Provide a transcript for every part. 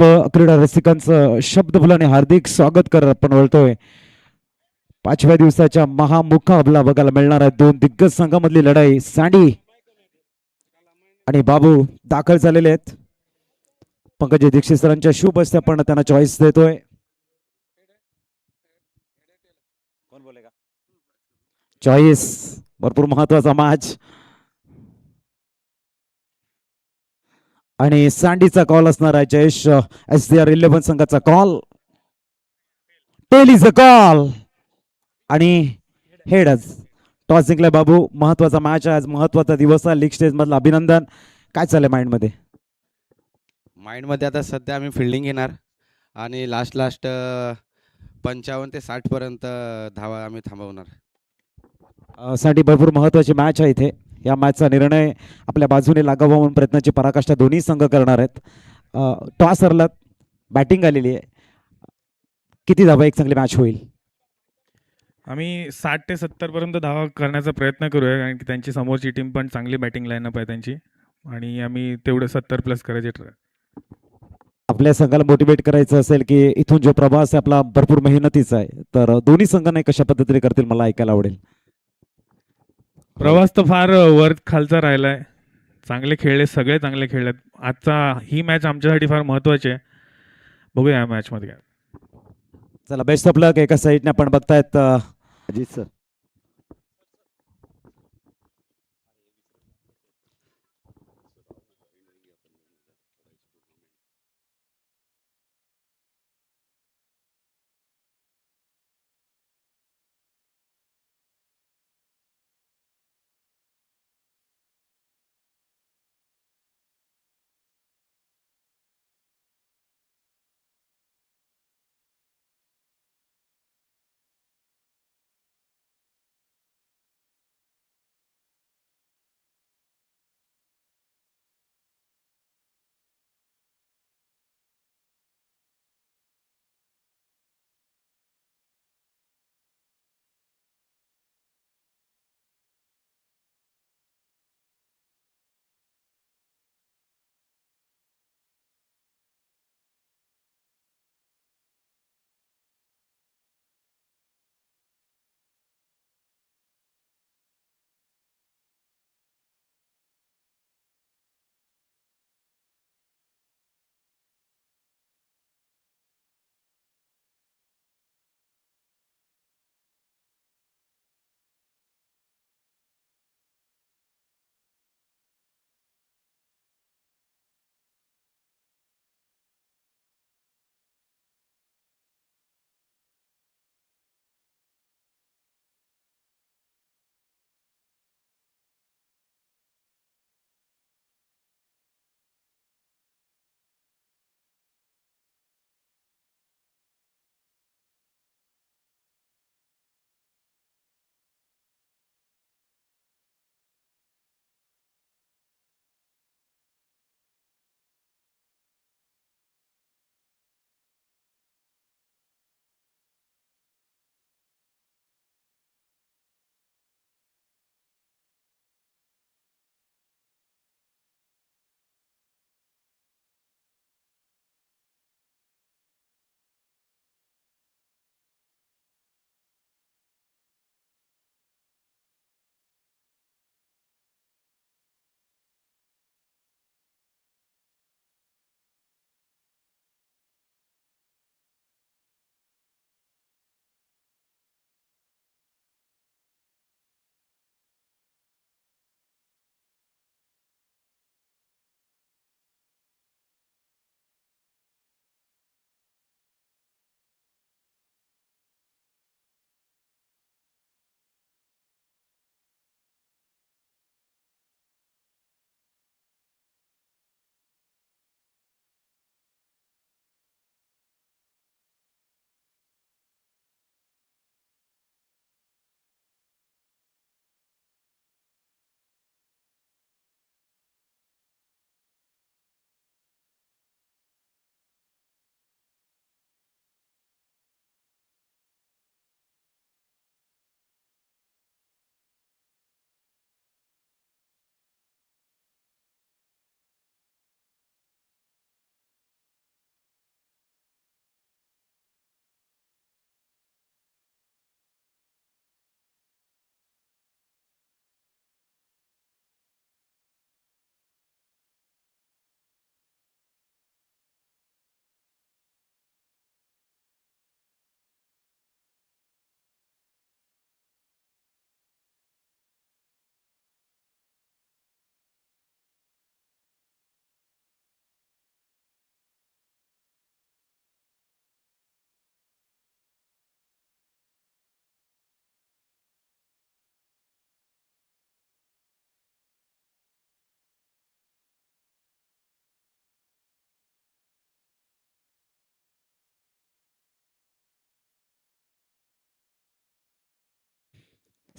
क्रीडा रसिकांचं शब्दफुलाने हार्दिक स्वागत करत आपण वळतोय 5व्या दिवसाच्या महामुकाबला बघायला मिळणार आहे. दोन दिग्गज संघामधली लढाई. सँडी आणि बाबू दाखल झालेले आहेत. पंकज दीक्षित सरांच्या शुभ हस्ते आपण त्यांना चॉईस देतोय. चॉईस भरपूर महत्वाचा मॅच आणि सँडीचा कॉल असणार आहे. जयेश SCR11 संघाचा call. Tail is a call आणि हेडच. टॉस जिंकलाय बाबू. महत्वाचा मॅच आहे आज, महत्वाचा दिवस आहे. लीग स्टेज मधलं अभिनंदन. काय चाललंय माइंडमध्ये? माइंडमध्ये आता सध्या आम्ही फिल्डिंग घेणार आणि लास्ट 55 ते 60 पर्यंत धावा आम्ही थांबवणार. साठी भरपूर महत्वाची मॅच आहे इथे. या मॅचचा निर्णय आपल्या बाजूने लागावा म्हणून प्रयत्नाची पराकाष्ठा दोन्ही संघ करणार आहेत. टॉस हरला, बॅटिंग आलेली आहे. किती धावा एक चांगली मॅच होईल? आम्ही 60 ते 70 पर्यंत धावा करण्याचा प्रयत्न करूया, कारण की त्यांची समोरची टीम पण चांगली बॅटिंग लाईनअप आहे त्यांची, आणि आम्ही तेवढे 70 प्लस करायचे ट्राय. आपल्या संघाला मोटिवेट करायचं असेल की इथून जो प्रवास आहे आपला भरपूर मेहनतीचा आहे, तर दोन्ही संघांना कशा पद्धतीने करतील मला ऐकायला आवडेल. प्रवास तर फार वर खालचा राहिलाय. चांगले खेळले, सगळे चांगले खेळलेत. आजचा ही मॅच आमच्यासाठी फार महत्वाची आहे. बघूया या मॅचमध्ये काय. चला, बेस्ट ऑफ लक. एका साईडने आपण बघतायत अजित सर.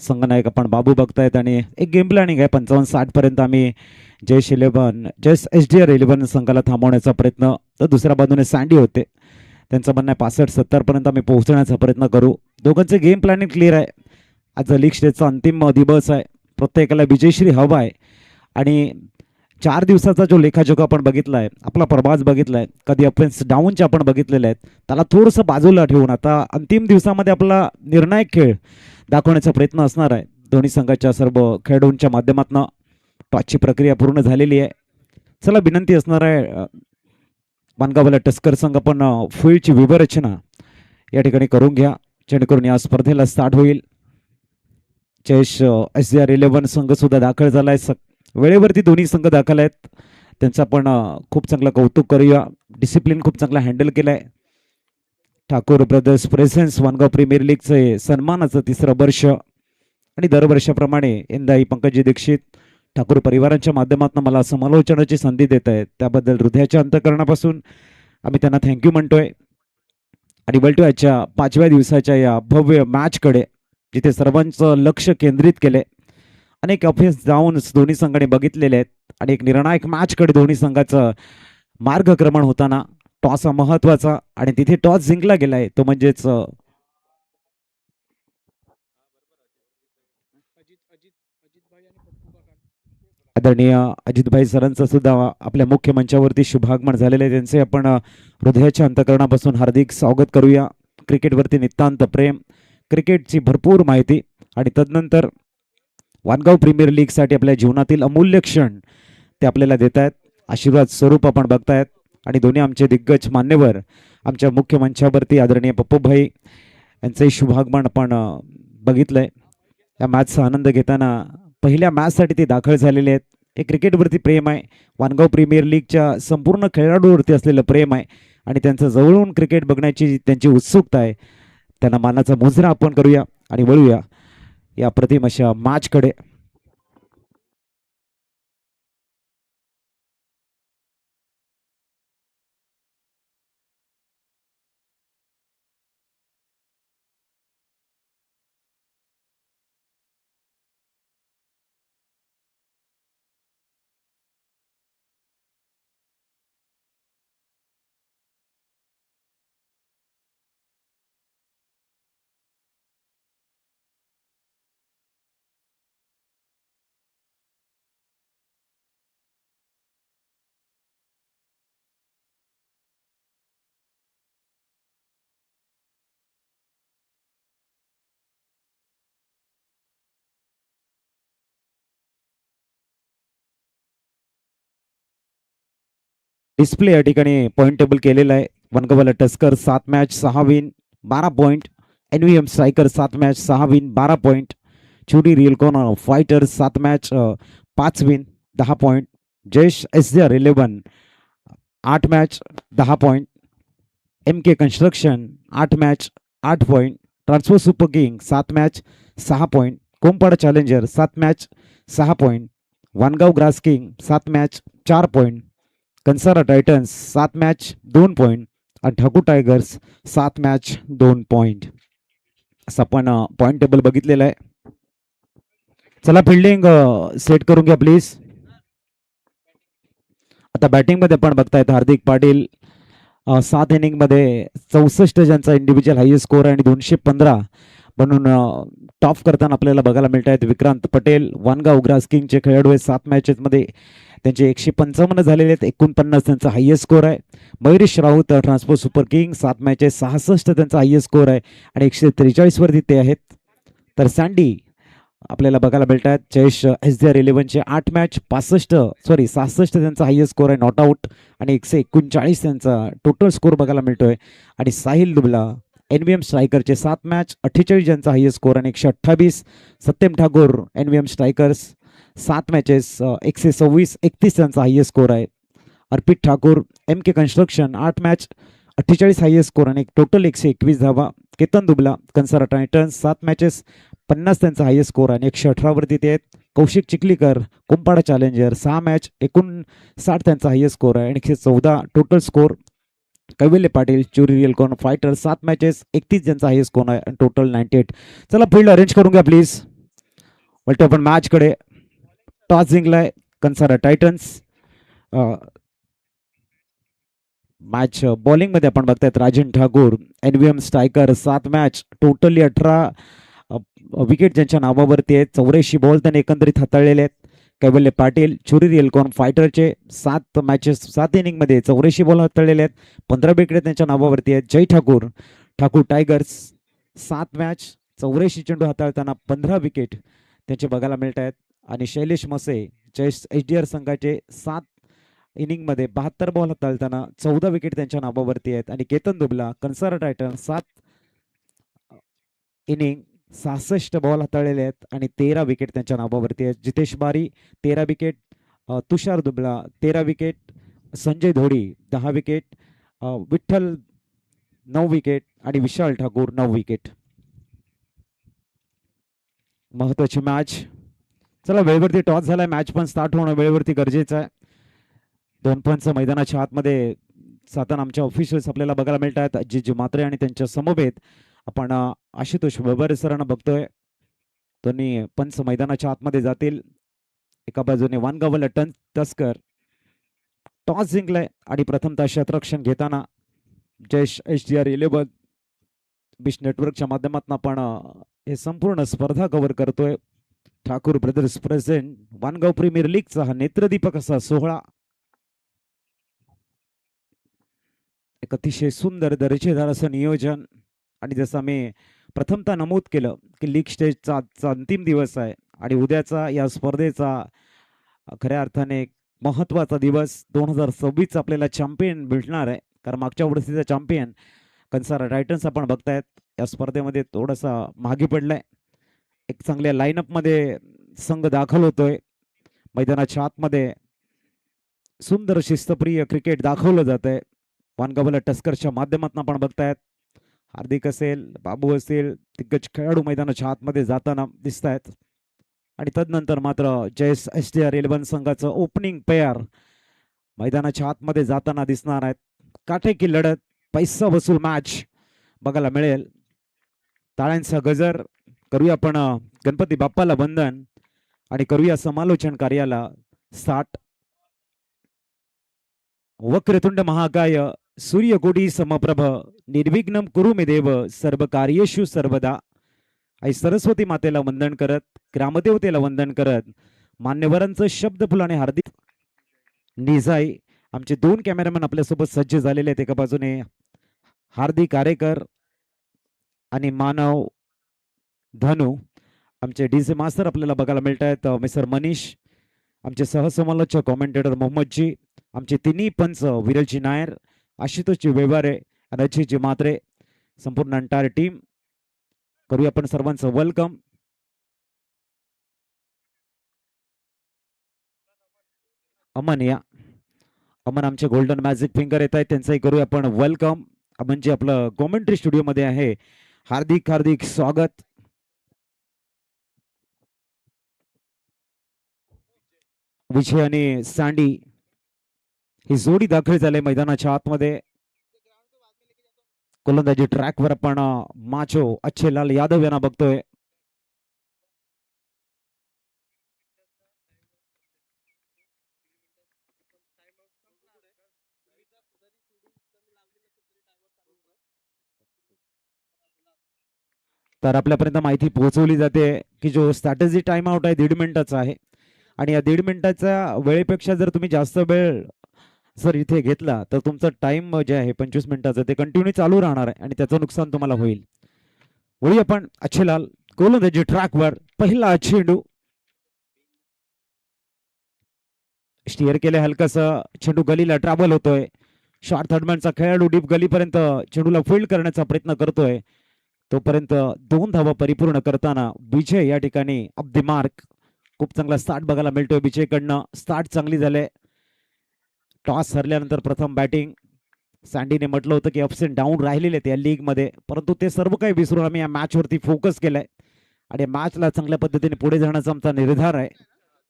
संघनायक आपण बाबू बघतायत आणि एक गेम प्लॅनिंग आहे 55-60 पर्यंत आम्ही जयस SDR11 संघाला थांबवण्याचा प्रयत्न. तर दुसऱ्या बाजूने सँडी होते, त्यांचं म्हणणं आहे 65-70 पर्यंत आम्ही पोहोचण्याचा प्रयत्न करू. दोघांचे गेम प्लॅनिंग क्लिअर आहे. आज लीग स्टेजचा अंतिम दिवस आहे, प्रत्येकाला विजयश्री हवा आहे आणि 4 दिवसाचा जो लेखाजोखा आपण बघितला आहे, आपला प्रवास बघितला आहे, कधी अपेन्स डाऊनचे आपण बघितलेले आहेत, त्याला थोडंसं बाजूला ठेवून आता अंतिम दिवसामध्ये आपला निर्णायक खेळ दाखवण्याचा प्रयत्न असणार आहे. दोन्ही संघाच्या सर्व खेळाडूंच्या माध्यमातून टॉसची प्रक्रिया पूर्ण झालेली आहे. चला विनंती असणार आहे मानगावला टस्कर संघ पण फील्डची विवरचना या ठिकाणी करून घ्या, जेणेकरून या स्पर्धेला स्टार्ट होईल. जयेश SDR11 संघ सुद्धा दाखल झालाय. वेळेवरती दोन्ही संघ दाखल आहेत, त्यांचा पण खूप चांगलं कौतुक करूया. डिसिप्लिन खूप चांगला हँडल केलाय. Thakur brothers presence Vangaon premier लीगचे सन्मानाचं 3रं वर्ष आणि दरवर्षाप्रमाणे यंदाही पंकजी दीक्षित ठाकूर परिवारांच्या माध्यमातून मला समालोचनाची संधी देत आहेत, त्याबद्दल हृदयाच्या अंतःकरणापासून आम्ही त्यांना थँक्यू म्हणतोय. आणि वळतो आजच्या 5व्या दिवसाच्या या भव्य मॅचकडे, जिथे सर्वांचं लक्ष केंद्रित केले. अनेक अफेस जाऊन दोन्ही संघाने बघितलेले आहेत आणि एक निर्णायक मॅचकडे दोन्ही संघाचं मार्गक्रमण होताना टॉस हा महत्वाचा आणि तिथे टॉस जिंकला गेलाय तो म्हणजेच आदरणीय अजितभाई सरांचं सुद्धा आपल्या मुख्य मंचावरती शुभागमन झालेले आहे. त्यांचे आपण हृदयाच्या अंतःकरणापासून हार्दिक स्वागत करूया. क्रिकेटवरती नितांत प्रेम, क्रिकेटची भरपूर माहिती आणि तदनंतर वानगाव प्रीमियर लीगसाठी आपल्या जीवनातील अमूल्य क्षण ते आपल्याला देत आहेत. आशीर्वाद स्वरूप आपण बघतायत आणि दोन्ही आमचे दिग्गज मान्यवर आमच्या मुख्य मंचावरती आदरणीय पप्पूभाई यांचंही शुभागमन आपण बघितलंय. या मॅचचा आनंद घेताना पहिल्या मॅचसाठी ते दाखल झालेले आहेत. हे क्रिकेटवरती प्रेम आहे, वानगाव प्रीमियर लीगच्या संपूर्ण खेळाडूवरती असलेलं प्रेम आहे आणि त्यांचं जवळून क्रिकेट बघण्याची त्यांची उत्सुकता आहे. त्यांना मानाचा मुजरा आपण करूया आणि वळूया या प्रतिम अशा मॅचकडे. डिस्प्ले या ठिकाणी पॉईंट टेबल केलेला आहे. वनगावला tusker 7 match 6 win 12 point, NVM striker 7 match 6 win 12 point, Churi Realcon fighter 7 match 5 win 10 point, Jayesh SDR11 8 match 10 point, MK construction 8 match 8 point, transfer super king 7 match 6 point, Kompada challenger 7 match 6 point, Vangaon grass king 7 match 4 point, Kansara titans 7 match 2 point आणि Thakur tigers 7 match 2 point. असं आपण point table बघितलेलं आहे. चला fielding set करून घ्या please. आता बॅटिंगमध्ये आपण बघतायत हार्दिक पाटील 7 इनिंगमध्ये 64 ज्यांचा इंडिव्हिज्युअल हायएस्ट स्कोर आहे आणि 215 म्हणून टॉप करताना आपल्याला बघायला मिळत आहेत. विक्रांत पटेल वानगाव ग्रास किंगचे खेळाडू आहेत. 7 मॅचेसमध्ये त्यांचे 155 झालेले आहेत, 49 त्यांचा हायएस्ट स्कोर आहे. Mayuresh Raut transport super king 7 matches 66 त्यांचा हायएस्ट स्कोर आहे आणि 143 वरती ते आहेत. तर सँडी आपल्याला बघायला मिळत आहेत. जयेश SDR11चे 8 मॅच 66 त्यांचा हायएस्ट स्कोर आहे नॉट आउट आणि 139 त्यांचा टोटल स्कोर बघायला मिळतोय. आणि साहिल दुबला NVM स्ट्रायकरचे 7 मॅच 48 ज्यांचा हायएस्ट स्कोर आणि 128. Satyam Thakur NVM strikers 7 matches 126 31 त्यांचा हायएस्ट स्कोर आहे. Arpit Thakur MK construction 8 match 48 highest score आणि टोटल 121 धावा. केतन दुबला कंसारा टायटन्स 7 मॅचेस 50 त्यांचा हायएस्ट स्कोर आणि 118 वरती ते आहेत. कौशिक चिखलीकर कोंपाडा चॅलेंजर 6 मॅच 59 त्यांचा हायएस्ट स्कोर आहे आणि 114 टोटल स्कोर. कैवल्य पाटील चुरी रियलकॉन फायटर 7 मॅचेस 31 ज्यांचा हायएस्ट स्कोर आहे आणि टोटल 98. चला फील्ड अरेंज करून घ्या प्लीज. वळतो आपण मॅच कडे. टॉस जिंकलाय कन्सारा टायटन्स. मॅच बॉलिंग मध्ये आपण बघतायत Rajan Thakur NVM striker 7 match totally 18 wicket ज्यांच्या नावावरती आहेत. 84 बॉल त्यांनी एकंदरीत हाताळलेले आहेत. कैवल्य पाटील चुरी एल्कॉन फायटरचे 7 मॅचेस 7 इनिंग मध्ये 84 बॉल हाताळलेले आहेत. 15 विकेट त्यांच्या नावावरती आहेत. जय ठाकूर ठाकूर टायगर्स 7 मॅच 84 चेंडू हाताळताना 15 विकेट त्यांचे बघायला मिळत आहेत. आणि शैलेश मसे जयस HDR संघाचे 7 इनिंग मध्ये 72 बॉल हाताळताना 14 विकेट त्यांच्या नावावरती आहेत. आणि केतन दुबला कन्सारा टायटन 7 इनिंग 66 बॉल हाताळलेले आहेत आणि 13 विकेट त्यांच्या नावावरती आहेत. जितेश बारी 13 wicket, Tushar Dubla 13 wicket, Sanjay Dhodi 10 wicket, Vitthal 9 wicket आणि विशाल ठाकूर 9 विकेट. महत्वाची मॅच. चला वेळेवरती टॉस झालाय. मॅच पण स्टार्ट होणं वेळेवरती गरजेचं आहे. दोन पंच मैदानाच्या आतमध्ये जाताना आमच्या ऑफिशियल्स आपल्याला बघायला मिळत आहेत. अजित म्हात्रे आणि त्यांच्या समवेत आपण आशुतोष वैभरे सरांना बघतोय. दोन्ही पंच मैदानाच्या आतमध्ये जातील. एका बाजूने वानगावला तस्कर टॉस जिंकलाय आणि प्रथमतः शतरक्षण घेताना जयेश HDR 11 बिश नेटवर्कच्या माध्यमातून आपण हे संपूर्ण स्पर्धा कव्हर करतोय. Thakur brothers present Vangaon premier लीगचा हा नेत्रदीपक असा सोहळा. एक अतिशय सुंदर दर्जेदार असं नियोजन. आणि जसं मी प्रथमतः नमूद केलं की लीग स्टेजचा आजचा अंतिम दिवस आहे आणि उद्याचा या स्पर्धेचा खऱ्या अर्थाने एक महत्त्वाचा दिवस. 2026 आपल्याला चॅम्पियन भेटणार आहे. कारण मागच्या वर्षीचा चॅम्पियन कन्सारा टायटन्स आपण बघतायत या स्पर्धेमध्ये थोडासा मागे पडलाय. एक चांगल्या लाईनअपमध्ये संघ दाखल होतोय. मैदानाच्या आतमध्ये सुंदर शिस्तप्रिय क्रिकेट दाखवलं जात आहे. वानगावला टस्करच्या माध्यमातून आपण बघतायत. हार्दिक असेल, बाबू असेल, दिग्गज खेळाडू मैदानाच्या आतमध्ये जाताना दिसत आहेत. आणि तदनंतर मात्र जयेश HDR 11 संघाचं ओपनिंग पेअर मैदानाच्या आतमध्ये जाताना दिसणार आहेत. काटेकी लढत, पैसा वसूल मॅच बघायला मिळेल. टाळ्यांचा गजर करूया आपण गणपती बाप्पाला वंदन आणि करूया समालोचन कार्याला स्टार्ट. वक्रतुंड महाकाय सूर्यकोटी समप्रभ निर्विघ्नं कुरु मे देव सर्व कार्येषु सर्वदा. आई सरस्वती मातेला वंदन करत, ग्रामदेवतेला वंदन करत, मान्यवरांचं शब्द फुलाने हार्दिक निजाई. आमचे 2 कॅमेरामॅन आपल्यासोबत सज्ज झालेले आहेत. एका बाजूने हार्दिक आरेकर आणि मानव धनु. आमचे डीजे मास्तर आपल्याला बघायला मिळत आहेत मिस्टर मनीष. आमचे सहसमालोचक कॉमेंटेटर मोहम्मदजी. आमचे तिन्ही पंच विरलजी नायर, आशुतोषजी वेवारे, अजितजी म्हात्रे, संपूर्ण एंटायर टीम. करूया आपण सर्वांचं वेलकम. अमन या अमन आमचे गोल्डन मॅजिक फिंगर येत आहेत, त्यांचंही करूया आपण वेलकम. अमन जे आपलं कॉमेंट्री स्टुडिओ मध्ये आहे, हार्दिक हार्दिक स्वागत. विजय आणि सँडी ही जोडी दाखल झाले मैदानाच्या आतमध्ये. गोलंदाजी ट्रॅकवर आपण माचो अच्छेलाल यादव यांना बघतोय. तर आपल्यापर्यंत माहिती पोहोचवली जाते की जो स्ट्रॅटेजी टाइम आउट आहे 1.5 मिनिटाचा आहे. आणि या 1.5 मिनिटाच्या वेळेपेक्षा जर तुम्ही जास्त वेळ जर इथे घेतला तर तुमचं टाइम जे आहे 25 मिनिटाचं ते कंटिन्यू चालू राहणार आहे आणि त्याचं नुकसान तुम्हाला होईल. वळूया आपण अच्छेलाल गोलंदाजी ट्रॅकवर. पहिला चेंडू स्टिअर केले, हलकासा चेंडू गलीला ट्रॅव्हल होतोय. शॉर्ट थर्डमॅनचा खेळाडू डीप गलीपर्यंत चेंडूला फील्ड करण्याचा प्रयत्न करतोय. तोपर्यंत 2 धावा परिपूर्ण करताना विजय या ठिकाणी अप द मार्क. खूप चांगला स्टार्ट बघायला मिळतोय विजयकडनं. स्टार्ट चांगली झाले. टॉस हरल्यानंतर प्रथम बॅटिंग. सँडीने म्हटलं होतं की अप्स अँड डाऊन राहिलेले आहेत या लीगमध्ये, परंतु ते सर्व काही विसरून आम्ही या मॅचवरती फोकस केलाय आणि मॅचला चांगल्या पद्धतीने पुढे जाण्याचा आमचा निर्धार आहे.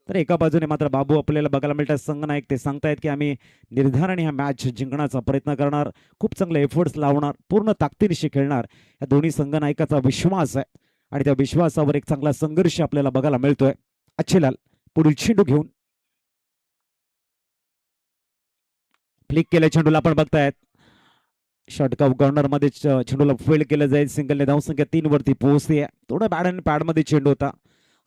तर एका बाजूने मात्र बाबू आपल्याला बघायला मिळतात संघनायक, ते सांगतायत की आम्ही निर्धाराने हा मॅच जिंकण्याचा प्रयत्न करणार, खूप चांगले एफर्ट्स लावणार, पूर्ण ताकदीनिशी खेळणार. या दोन्ही संघनायकाचा विश्वास आहे. आणि त्या विश्वासावर एक चांगला संघर्ष आपल्याला बघायला मिळतोय. अच्छेलाल पुढील चेंडू घेऊन फ्लिक केल्या चेंडूला आपण बघतायत. षटकाव कॉर्नर मध्ये चेंडूला फील्ड केलं जाईल. सिंगलने धावसंख्या 3 वरती पोहोचते. थोडा बॅड अँड पॅड मध्ये चेंडू होता.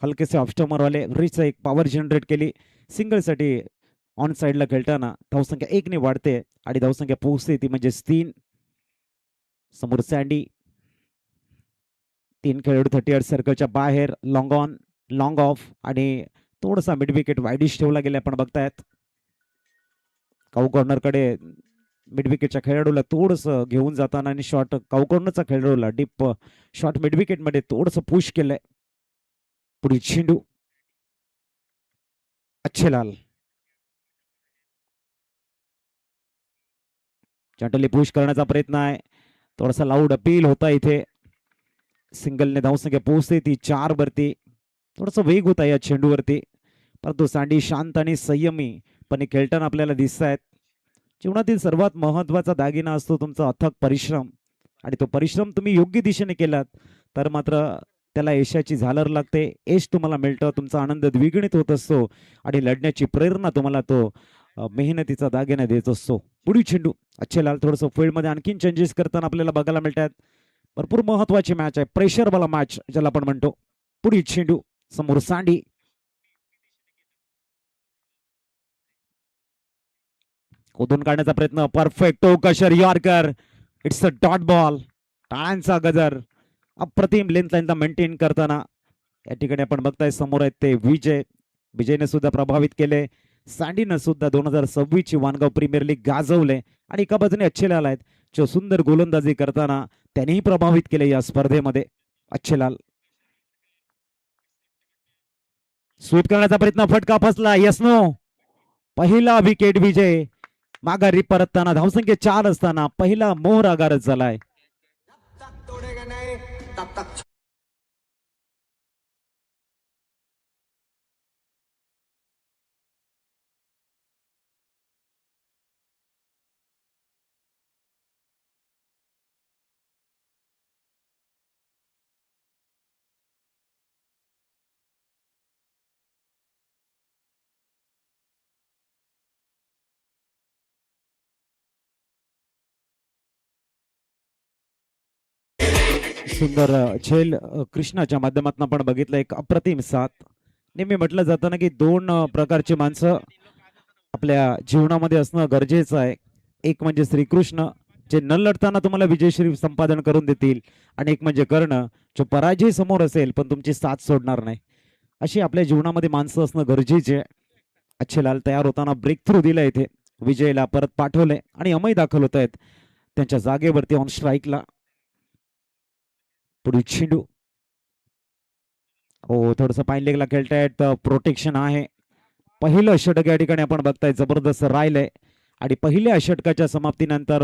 हलकेसे ऑफस्टमर वाले रिच एक पॉवर जनरेट केली. सिंगल साठी ऑन साइडला खेळताना धावसंख्या 1 ने वाढते आणि धावसंख्या पोहोचते ती म्हणजे 3. समोर सँडी 3 खेळाडू 38 सर्कलच्या बाहेर. लॉंग ऑन लॉंग ऑफ आणि थोडासा मिड विकेट वाईडिश ठेवला गेला आपण बघतायत. काऊ कॉर्नरकडे मिड विकेटच्या खेळाडूला थोडस घेऊन जाताना आणि शॉट काऊ कॉर्नरचा खेळाडूला डीप शॉट मिड विकेट मध्ये थोडस पुश केलंय. पुढील चेंडू अच्छेलाल चंटली पुश करण्याचा प्रयत्न आहे. थोडासा लाऊड अपील होता इथे. सिंगलने धावसंख्या पोहोचते ती 4 वरती. थोडासा वेग होता या चेंडूवरती, परंतु सँडी शांत आणि संयमीपणे खेळताना आपल्याला दिसत आहेत. जीवनातील सर्वात महत्वाचा दागिना असतो तुमचा अथक परिश्रम, आणि तो परिश्रम तुम्ही योग्य दिशेने केलात तर मात्र त्याला यशाची झालर लागते. यश तुम्हाला मिळतं, तुमचा आनंद द्विगुणित होत असतो आणि लढण्याची प्रेरणा तुम्हाला तो मेहनतीचा दागिना देत असतो. पुढील चेंडू अच्छेलाल थोडंसं फील्डमध्ये आणखीन चेंजेस करताना आपल्याला बघायला मिळतात. भरपूर महत्वाची मॅच आहे, प्रेशर वाला मॅच ज्याला आपण म्हणतो. पुढील चेंडू समोर सँडी खोदून काढण्याचा प्रयत्न. परफेक्ट कशर yorker. It's a dot ball. टाळ्यांचा गजर. अप्रतिम लेंथ लाईनला मेंटेन करताना या ठिकाणी आपण बघताय समोर आहेत ते विजय. विजयने सुद्धा प्रभावित केले. सँडीनं सुद्धा 2026 ची वानगाव प्रीमियर लीग गाजवले आणि एका बाजूने अच्छेलाल आहेत जो सुंदर गोलंदाजी करताना त्यांनीही प्रभावित केले या स्पर्धेमध्ये. अच्छेलाल स्वीप करण्याचा प्रयत्न, फटका फसला. Yes no. पहिला विकेट विजय. माघारी परतताना धावसंख्या 4 असताना पहिला मोहर आगारच झालाय. सुंदर झेल कृष्णाच्या माध्यमातून आपण बघितलं एक अप्रतिम साथ. नेहमी म्हटलं जातं ना की 2 प्रकारची माणसं आपल्या जीवनामध्ये असणं गरजेचं आहे. एक म्हणजे श्रीकृष्ण जे न लढताना तुम्हाला विजयश्री संपादन करून देतील, आणि एक म्हणजे कर्ण जो पराजय समोर असेल पण तुमची साथ सोडणार नाही. अशी आपल्या जीवनामध्ये माणसं असणं गरजेचे आहे. अच्छेलाल तयार होताना ब्रेक थ्रू दिला इथे. विजयला परत पाठवले आणि अमय दाखल होत आहेत त्यांच्या जागेवरती ऑन स्ट्राईकला. पुढील चेंडू हो थोडस पाईन लेगला खेळतायत. प्रोटेक्शन आहे. पहिलं षटक या ठिकाणी आपण बघताय जबरदस्त राहिलंय आणि पहिल्या षटकाच्या समाप्तीनंतर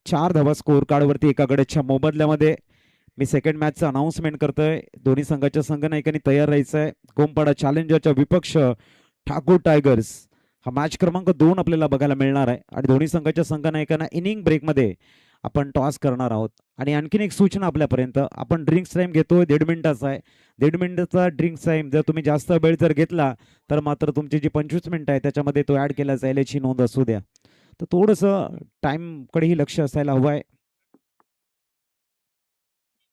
4 धावा स्कोर कार्डवरती एका गड्याच्या मोबदल्यामध्ये. मी सेकंड मॅचचं अनाऊन्समेंट करतोय. दोन्ही संघाच्या संघनायकांनी तयार राहायचं आहे. गोमपाडा चॅलेंजरच्या विपक्ष ठाकूर टायगर्स हा मॅच क्रमांक 2 आपल्याला बघायला मिळणार आहे आणि दोन्ही संघाच्या संघनायकांना इनिंग ब्रेकमध्ये आपण टॉस करणार आहोत. आणि आणखीन एक सूचना आपल्यापर्यंत, आपण ड्रिंक्स टाइम घेतोय 1.5 मिनिटाचा आहे. 1.5 मिनिटाचा ड्रिंक्स टाइम जर तुम्ही जास्त वेळ जर घेतला तर मात्र तुमची जी 25 मिनिटं आहे त्याच्यामध्ये तो ऍड केला जाईल याची नोंद असू द्या. तर थोडंसं टाइम कडेही लक्ष असायला हवं आहे.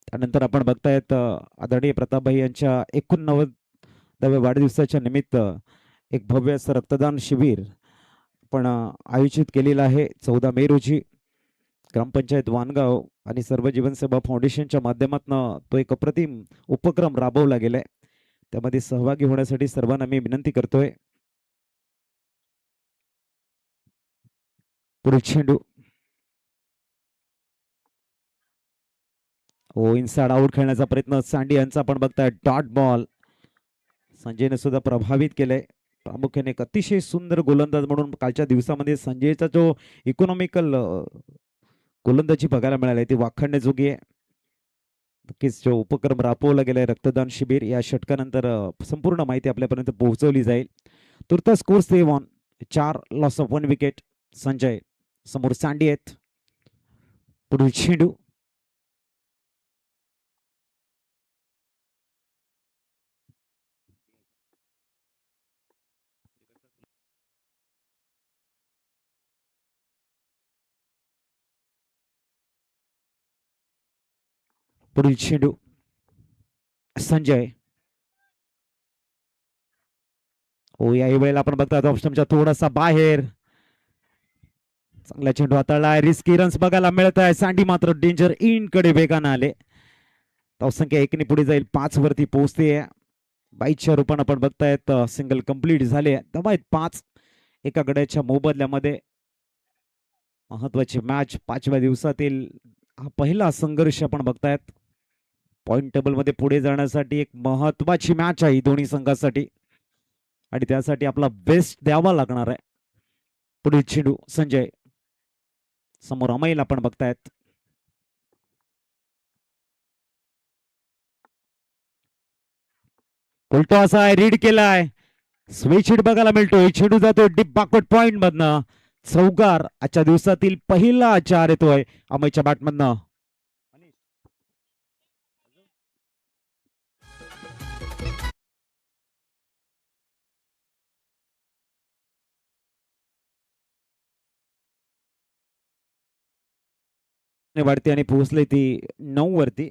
त्यानंतर आपण बघतायत आदरणीय प्रतापभाई यांच्या 89व्या वाढदिवसाच्या निमित्त एक भव्य असं रक्तदान शिबिर आपण आयोजित केलेलं आहे 14 मे रोजी. ग्रामपंचायत वानगाव आणि सर्व जीवनसेवा फाउंडेशनच्या माध्यमातून तो एक अप्रतिम उपक्रम राबवला गेलाय. त्यामध्ये सहभागी होण्यासाठी सर्वांना मी विनंती करतोय. पुढील चेंडू हो इनसाइड आउट खेळण्याचा प्रयत्न सँडी यांचा आपण बघताय. Dot ball. संजयने सुद्धा प्रभावित केलंय. प्रामुख्याने एक अतिशय सुंदर गोलंदाज म्हणून कालच्या दिवसामध्ये संजयचा जो इकॉनॉमिकल गोलंदाजी बघायला मिळाली ती वाखाणण्याजोगी आहे. नक्कीच जो उपक्रम राबवला गेलाय रक्तदान शिबिर या षटकानंतर संपूर्ण माहिती आपल्यापर्यंत पोहोचवली जाईल. तुर्ता score save on 4 loss of 1 wicket. Sanjay समोर सँडी आहेत. पुढील चेंडू पुढील चेंडू संजय. हो, याही वेळेला आपण बघता ऑफ स्टंपच्या थोडासा बाहेर. चांगला चेंडू हाताळलाय. रिस्की रन्स बघायला मिळत आहे. सँडी मात्र डेंजर इन कडे वेगानं आले. धावसंख्या 1 ने पुढे जाईल. 5 वरती पोहोचते. 22च्या रूपानं आपण बघतायत सिंगल कंप्लीट झाले. दबाईत 5 एका गड्याच्या मोबदल्यामध्ये. महत्वाची मॅच 5व्या दिवसातील हा पहिला संघर्ष आपण बघतायत. पॉइंट टेबल मध्ये पुढे जाण्यासाठी एक महत्वाची मॅच आहे दोन्ही संघासाठी आणि त्यासाठी आपला बेस्ट द्यावा लागणार आहे. पुढील चेंडू संजय. समोर अमैल आपण बघतायत. उलटो असा आहे. रीड केलाय. स्विच हिट बघायला मिळतोय. चेंडू जातो डीप बॅकवर्ड पॉइंट मधनं. चौकार आजच्या दिवसातील पहिला 4 येतोय अमयच्या बॅट मधनं. वाढते आणि पोहोचले ती 9 वरती.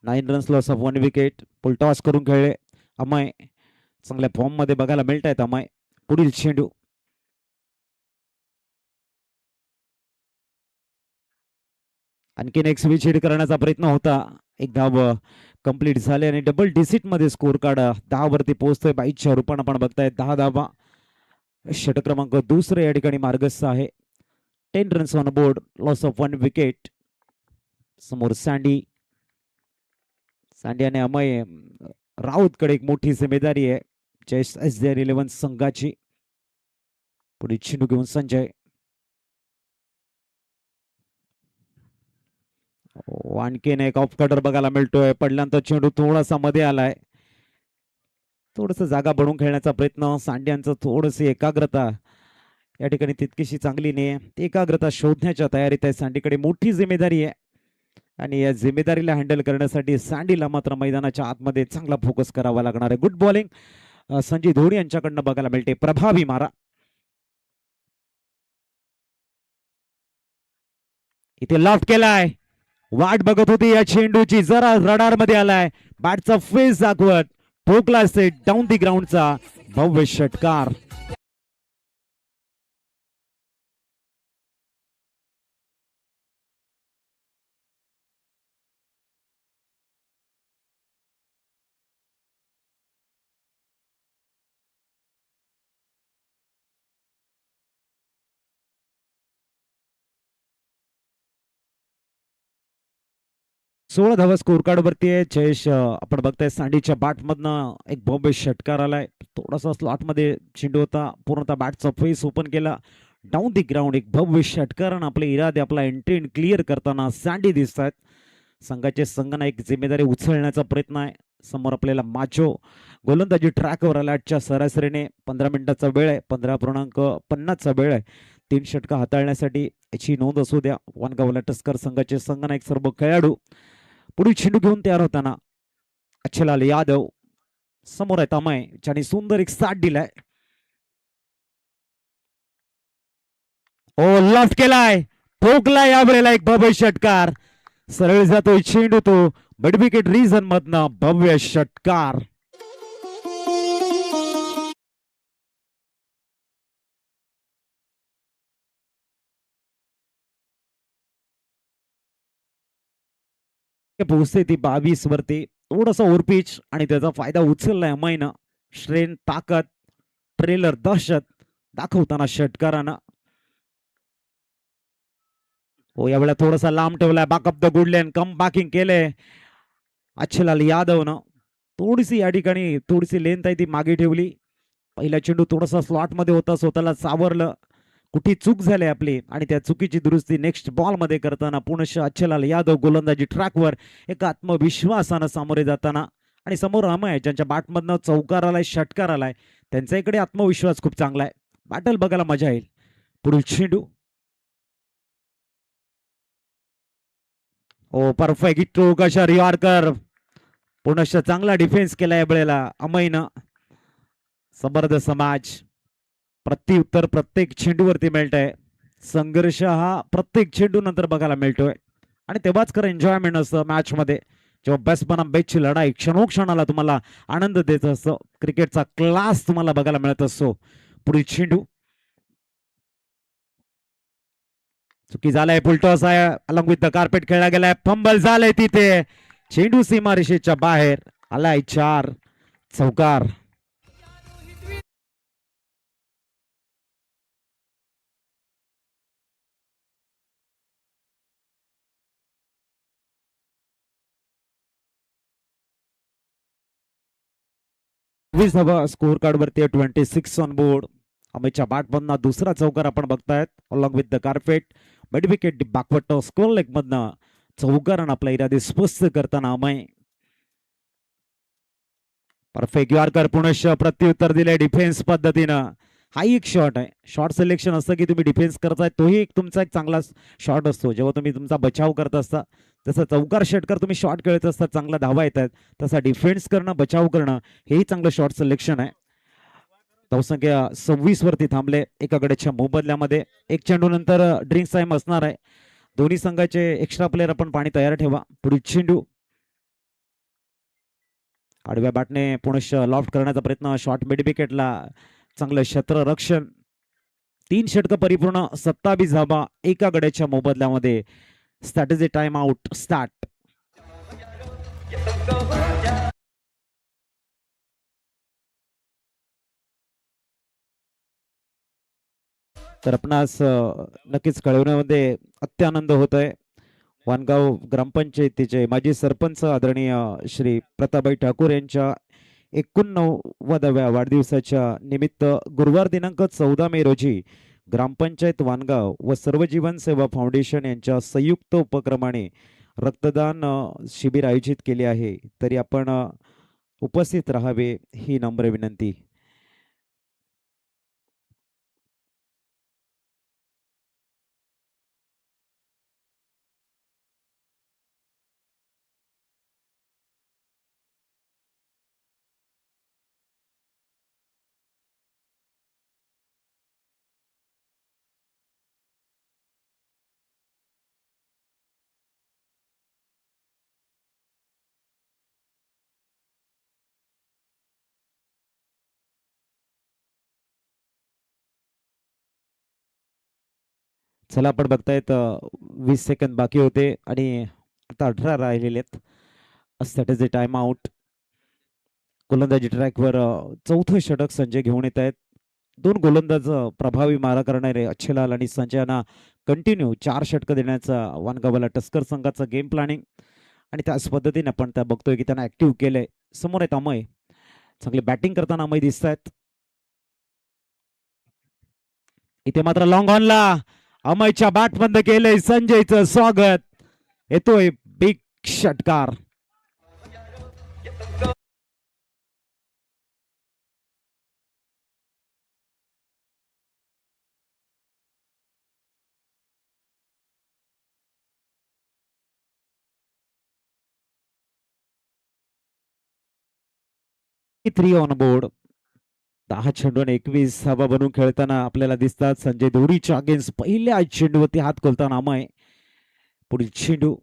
9 रन्स लॉस ऑफ 1 विकेट. पुलटॉस करून खेळले अमय. चांगल्या फॉर्म मध्ये बघायला मिळत आहेत अमय. पुढील चेंडू आणखीन एक स्विच हिट करण्याचा प्रयत्न होता. एक धाव कंप्लीट झाले आणि डबल डिसिट मध्ये स्कोर कार्ड 10 वरती पोहोचतोय. 22च्या रूपानं आपण बघताय 10 धावा. षटक क्रमांक दुसरे या ठिकाणी मार्गस्थ आहे. 10 runs on board. Loss of 1 wicket. समोर सँडी. सँडी आणि अमय राऊतकडे एक मोठी जिम्मेदारी आहे चेस SDR11 संघाची. पुढे चेंडू घेऊन संजय. आणखीन एक ऑफ कटर बघायला मिळतोय. पडल्यानंतर चेंडू थोडासा मध्ये आलाय. थोडस जागा बनवून खेळण्याचा प्रयत्न. सांड्यांचं थोडस एकाग्रता या ठिकाणी तितकीशी चांगली नाही. एकाग्रता शोधण्याच्या तयारीत आहे. सँडीकडे मोठी जिम्मेदारी आहे आणि या जिम्मेदारीला हँडल करण्यासाठी सँडीला मात्र मैदानाच्या आतमध्ये चांगला फोकस करावा लागणार आहे. गुड बॉलिंग संजय धोनी यांच्याकडनं बघायला मिळते. प्रभावी मारा. इथे लॉफ्ट केलाय. वाट बघत होती या चेंडूची. जरा रडार मध्ये आलाय. बॅटचा फेस दाखवत ठोकला सेट डाऊन दी ग्राउंडचा भव्य षटकार. सोळा धावा स्कोर कार्ड वरती आहे. जयेश आपण बघताय सँडीच्या बॅट मधनं एक बॉम्बे षटकार आलाय. थोडासा स्लॉट मध्ये चेंडू होता. पूर्णतः बॅटचा फेस ओपन केला. डाऊन दी ग्राउंड एक भव्य षटकारानं आपले इरादे आपला इंटेंट क्लिअर करताना सँडी दिसत आहेत. संघाचे संघनायक जिम्मेदारी उचलण्याचा प्रयत्न आहे. समोर आपल्याला माचो गोलंदाजी ट्रॅकवर आला. आजच्या सरासरीने 15 मिनिटाचा वेळ आहे. 15.50चा वेळ आहे. 3 षटका हाताळण्यासाठी याची नोंद असू द्या. वनगाव लाटस्कर संघाचे संघनायक सर्व खेळाडू पुढील चेंडू घेऊन तयार होताना अच्छेलाल यादव. समोर आहे अमय ज्याने सुंदर एक साथ दिलाय. ओ लॉफ्ट केलाय. ठोकलाय यावेळेला एक भव्य षटकार. सरळ जातोय चेंडू तो मिड विकेट रिजन मधनं भव्य षटकार. पोहोचते ती 22 वरती. थोडासा ओव्हरपिच आणि त्याचा फायदा उचललाय अमयनं. श्रेन ताकद ट्रेलर दहशत दाखवताना षटकारानं. हो यावेळेला थोडासा लांब ठेवलाय. Backup the good lane come backing केलंय अच्छेलाल यादवनं. थोडीशी या ठिकाणी थोडीशी लेंथ आहे ती मागे ठेवली. पहिला चेंडू थोडासा स्लॉट मध्ये होता. स्वतःला सावरलं. कुठे चूक झाली आपली आणि त्या चुकीची दुरुस्ती नेक्स्ट बॉल मध्ये करताना पुनश्च अच्छेलाल यादव गोलंदाजी ट्रॅकवर एक आत्मविश्वासानं सामोरे जाताना आणि समोर अमय ज्यांच्या बॅटमधनं चौकार आलाय षटकार आलाय. त्यांच्या इकडे आत्मविश्वास खूप चांगला आहे. बॅटल बघायला मजा येईल. पुढील चेंडू ओ परफेक्ट हिट कशा रिवारकर. पुनश्च चांगला डिफेन्स केला या वेळेला अमयनं. जबरदस्त मॅच. प्रत्युत्तर प्रत्येक चेंडूवरती मिळत आहे. संघर्ष हा प्रत्येक चेंडू नंतर बघायला मिळतोय आणि तेव्हाच खरं एन्जॉयमेंट असतं मॅच मध्ये. जेव्हा बेस्ट बनाम बेस्टची लढाई क्षणोक्षणाला तुम्हाला आनंद देत असतो, क्रिकेटचा क्लास तुम्हाला बघायला मिळत असतो. पुढील चेंडू चुकी झालाय, फुलटॉस आहे, अलॉंग विथ द कार्पेट खेळला गेलाय, फंबल झालंय तिथे, चेंडू सीमारेषेच्या बाहेर आलाय, 4 चौकार. वीस धावा स्कोर कार्ड वरती 26 ऑन बोर्ड. अमितच्या बॅटमधनं दुसरा चौकार आपण बघतायत, along with the carpet. Mid wicket backward score leg मधनं चौकार आणि आपला इरादे स्पष्ट करताना अमय. परफेक्ट यॉर्कर, पुनश्च प्रत्युत्तर दिले डिफेन्स पद्धतीनं. हा एक शॉट आहे. शॉट सिलेक्शन असतं की तुम्ही डिफेन्स करताय, तोही एक तुमचा एक चांगला शॉट असतो. जेव्हा तुम्ही तुमचा बचाव करत असता, तसं चौकार षटकार तुम्ही शॉट खेळत असता, चांगला धावा येत आहेत, तसा डिफेन्स करणं, बचाव करणं हेही चांगलं शॉट सिलेक्शन आहे. धावसंख्या 26 वरती थांबले एका गड्याच्या मोबदल्यामध्ये. एक चेंडू नंतर ड्रिंक्स टाइम असणार आहे. दोन्ही संघाचे एक्स्ट्रा प्लेयर आपण पाणी तयार ठेवा. पुढील चेंडू आडव्या बॅटने पुनश्च लॉफ्ट करण्याचा प्रयत्न, शॉट मिड विकेटला, चांगलं क्षेत्ररक्षण. 3 षटकं परिपूर्ण, 27 धावा एका गड्याच्या मोबदल्यामध्ये. Strategy time out start. तर आपणास नक्कीच कळवण्यामध्ये अत्यानंद होत आहे. वानगाव ग्रामपंचायतीचे माजी सरपंच आदरणीय श्री प्रतापभाई ठाकूर यांच्या 89व्या वाढदिवसाच्या निमित्त गुरुवार दिनांक 14 मे रोजी ग्रामपंचायत वानगाव व सर्व जीवन सेवा फाउंडेशन यांच्या संयुक्त उपक्रमाने रक्तदान शिबिर आयोजित केले आहे. तरी आपण उपस्थित राहावे ही नम्र विनंती. चला आपण बघतायत 20 सेकंद बाकी होते आणि आता 18 राहिलेले आहेत. Strategy time out. गोलंदाजी ट्रॅकवर चौथं षटक संजय घेऊन येत आहेत. 2 गोलंदाज प्रभावी मारा करणारे अच्छेलाल आणि संजयना कंटिन्यू 4 षटकं देण्याचा वानगावाला टस्कर संघाचा गेम प्लॅनिंग आणि त्याच पद्धतीने आपण त्या बघतोय की त्यांना ऍक्टिव्ह केलंय. समोर आहेत अमय, चांगली बॅटिंग करताना अमय दिसत आहेत. इथे मात्र लॉंग ऑनला अमयच्या बॅट बंद केलंय, संजयचं स्वागत. येतोय बिग षटकार. Three on board. 10 चेंडू आणि 21 धावा बनवून खेळताना आपल्याला दिसतात संजय दोरीच्या अगेन्स्ट पहिल्या चेंडूवरती हात खोलताना अमय. पुढील चेंडू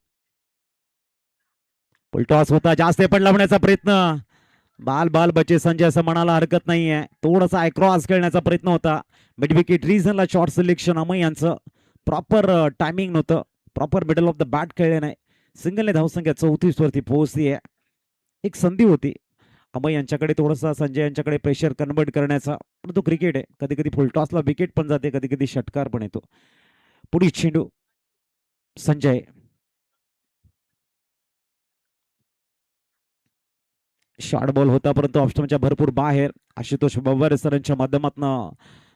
टॉस होता, जास्त पण लावण्याचा प्रयत्न. बाल बाल बचे संजय असं म्हणायला हरकत नाहीये. थोडासा क्रॉस खेळण्याचा प्रयत्न होता. मिड विकेट रिजनला शॉर्ट सिलेक्शन अमय यांचं. प्रॉपर टायमिंग नव्हतं, proper middle of the bat खेळले नाही. सिंगलने धावसंख्या 34 वरती पोहोचली आहे. एक संधी होती अमय यांच्याकडे, थोडासा संजय यांच्याकडे प्रेशर कन्वर्ट करण्याचा, परंतु क्रिकेट आहे, कधी कधी फुलटॉसला विकेट पण जाते, कधी कधी षटकार पण येतो. पुढील चेंडू संजय. शॉर्ट बॉल होता परंतु ऑप्शनच्या भरपूर बाहेर. आशुतोष बब्बर सरांच्या माध्यमातून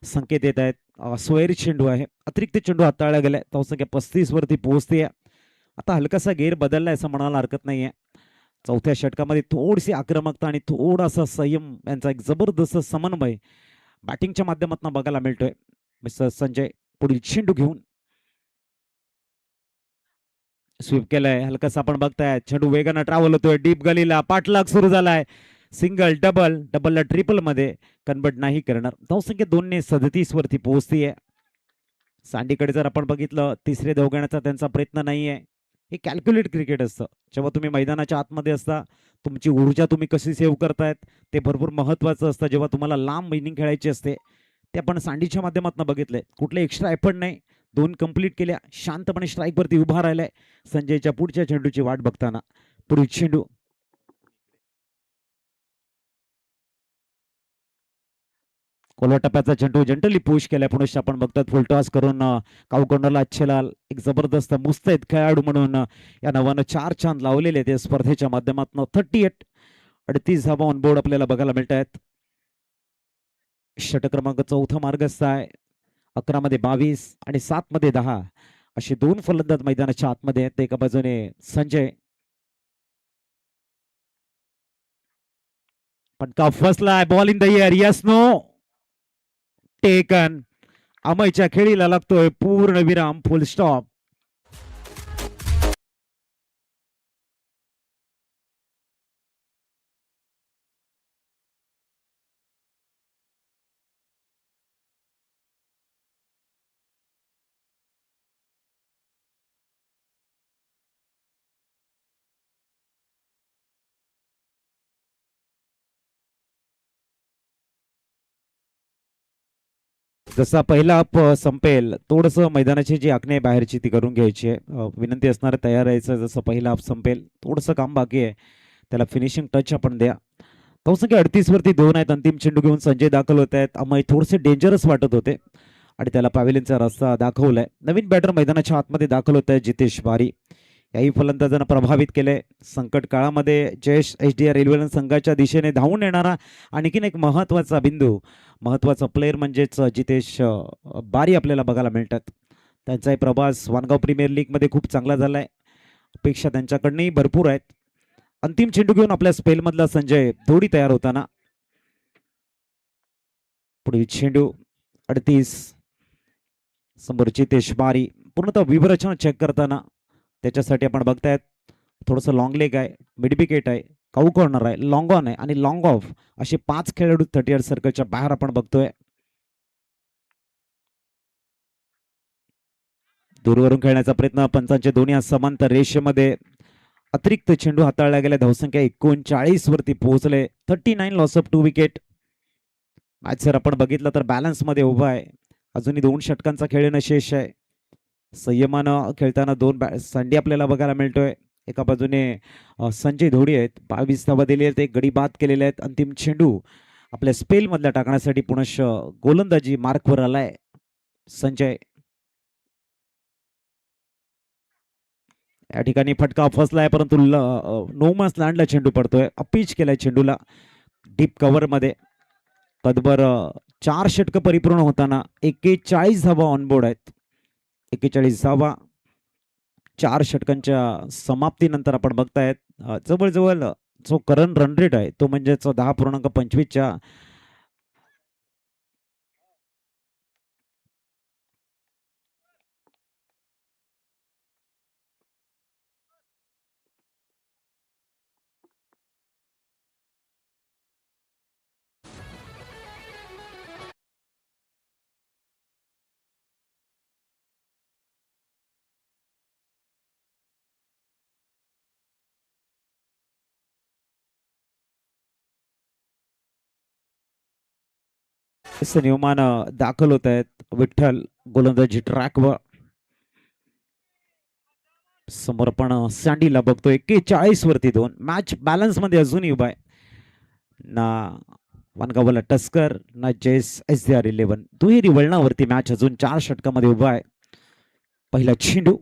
संकेत येत आहेत. सोयरी चेंडू आहे, अतिरिक्त चेंडू हाताळला गेलाय. धावसंख्या 35 वरती पोहोचते. आता हलकासा गेअर बदललाय असं म्हणायला हरकत नाहीये. चौथ्या षटकामध्ये थोडीशी आक्रमकता आणि थोडासा संयम यांचा एक जबरदस्त समन्वय बॅटिंगच्या माध्यमातून बघायला मिळतोय. मिस्टर संजय पुढील चेंडू घेऊन स्वीप केलाय. हलकासा आपण बघताय चेंडू वेगानं ट्रॅव्हल होतोय डीप गलीला. पाठलाग सुरू झालाय. सिंगल डबल, डबलला ट्रिपल मध्ये कन्वर्ट नाही करणार. धावसंख्या 237 वरती पोहोचतीये. सांडीकडे जर आपण बघितलं, तिसरे धाव घेण्याचा त्यांचा प्रयत्न नाहीये. हे कॅल्क्युलेट क्रिकेट असतं. जेव्हा तुम्ही मैदानाच्या आतमध्ये असता, तुमची ऊर्जा तुम्ही कशी सेव्ह करतायत ते भरपूर महत्त्वाचं असतं. जेव्हा तुम्हाला लांब इनिंग खेळायची असते, ते आपण सांडीच्या माध्यमातून बघितलंय. कुठले एक्स्ट्रा एफर्ट नाही, 2 कंप्लीट केल्या, शांतपणे स्ट्राईकवरती उभा राहिलाय संजयच्या पुढच्या चेंडूची वाट बघताना. पुढील चेंडू कोलवा टप्प्याचा चेंडू जंटली पुश केलाय. पुनश्च आपण बघतात फुल टॉस करून काऊ कॉर्नरला अच्छेलाल एक जबरदस्त मुस्तैद खेळाडू म्हणून या नावानं 4 चांद लावलेले ते स्पर्धेच्या माध्यमातून 38 धावा ऑन बोर्ड आपल्याला बघायला मिळत आहेत. षटक क्रमांक 4 मार्गस्थ आहे. 11 मध्ये 22 आणि 7 मध्ये 10 असे 2 फलंदाज मैदानाच्या आतमध्ये आहेत. एका बाजूने संजय फटका फसलाय. Ball in the air. Yes no taken. अमयच्या खेळीला लागतोय पूर्ण विराम. Full stop. जसा पहिला संपेल थोडस मैदानाची जी आखणी आहे बाहेरची ती करून घ्यायची आहे. विनंती असणार तयार राहायचं. जसं पहिला हाफ संपेल थोडंसं काम बाकी आहे, त्याला फिनिशिंग टच आपण द्या. धावसंख्या 38 वरती 2 आहेत. अंतिम चेंडू घेऊन संजय दाखल होत आहेत. अमय थोडेसे डेंजरस वाटत होते आणि त्याला पॅव्हेलियनचा रस्ता दाखवलाय. नवीन बॅटर मैदानाच्या आतमध्ये दाखल होत आहे जितेश बारी. याही फलंदाजांना प्रभावित केलंय. संकट काळामध्ये जयेश HDR रेल्वे संघाच्या दिशेने धावून येणारा आणखीन एक महत्वाचा बिंदू, महत्वाचा प्लेयर म्हणजेच जितेश बारी आपल्याला बघायला मिळतात. त्यांचाही प्रवास वानगाव प्रीमियर लीगमध्ये खूप चांगला झालाय. अपेक्षा त्यांच्याकडनंही भरपूर आहेत. अंतिम चेंडू घेऊन आपल्या स्पेलमधला संजय थोडी तयार होताना. पुढील चेंडू 38 समोर जितेश बारी पूर्णतः विवरचना चेक करताना. त्याच्यासाठी आपण बघतायत थोडंसं लॉंग लेग आहे, मिड विकेट आहे, काऊ कॉर्नर आहे, लॉंग ऑन आहे आणि लॉंग ऑफ असे 5 खेळाडू 38 सर्कलच्या बाहेर आपण बघतोय. दूरवरून खेळण्याचा प्रयत्न. पंचांचे दोन्ही समांतर रेषेमध्ये. अतिरिक्त चेंडू हाताळला गेला. धावसंख्या 39 वरती पोहोचले. 39 लॉस ऑफ 2 विकेट. मॅच जर आपण बघितलं तर बॅलन्स मध्ये उभा आहे. अजूनही 2 षटकांचा खेळणं शेष आहे. संयमानं खेळताना 2 संडी आपल्याला बघायला मिळतोय. एका बाजूने संजय धोडी आहेत. 22 धावा दिले आहेत. एक गडी बाद केलेले आहेत. अंतिम चेंडू आपल्या स्पेल मधल्या टाकण्यासाठी पुनश्च गोलंदाजी मार्कवर आलाय संजय. या ठिकाणी फटका फसलाय परंतु नोमस लँडला चेंडू पडतोय. अपीच केलाय चेंडूला डीप कव्हर मध्ये. तदबर 4 षटक परिपूर्ण होताना 41 धावा ऑनबोर्ड आहेत. 41 धावा 4 षटकांच्या समाप्तीनंतर आपण बघतायत जवळजवळ जो करंट रन रेट आहे तो म्हणजेच 10.25च्या नियमान दाखल होत आहेत. विठ्ठल गोलंदाजी ट्रॅकवर. समर्पण सँडीला बघतो. 41 वरती 2. मॅच बॅलन्स मध्ये अजूनही उभा आहे. ना वानगावला टस्कर ना जयेश HDR 11 दुहेरी वळणावरती मॅच अजून 4 षटकामध्ये उभा आहे. पहिला चेंडू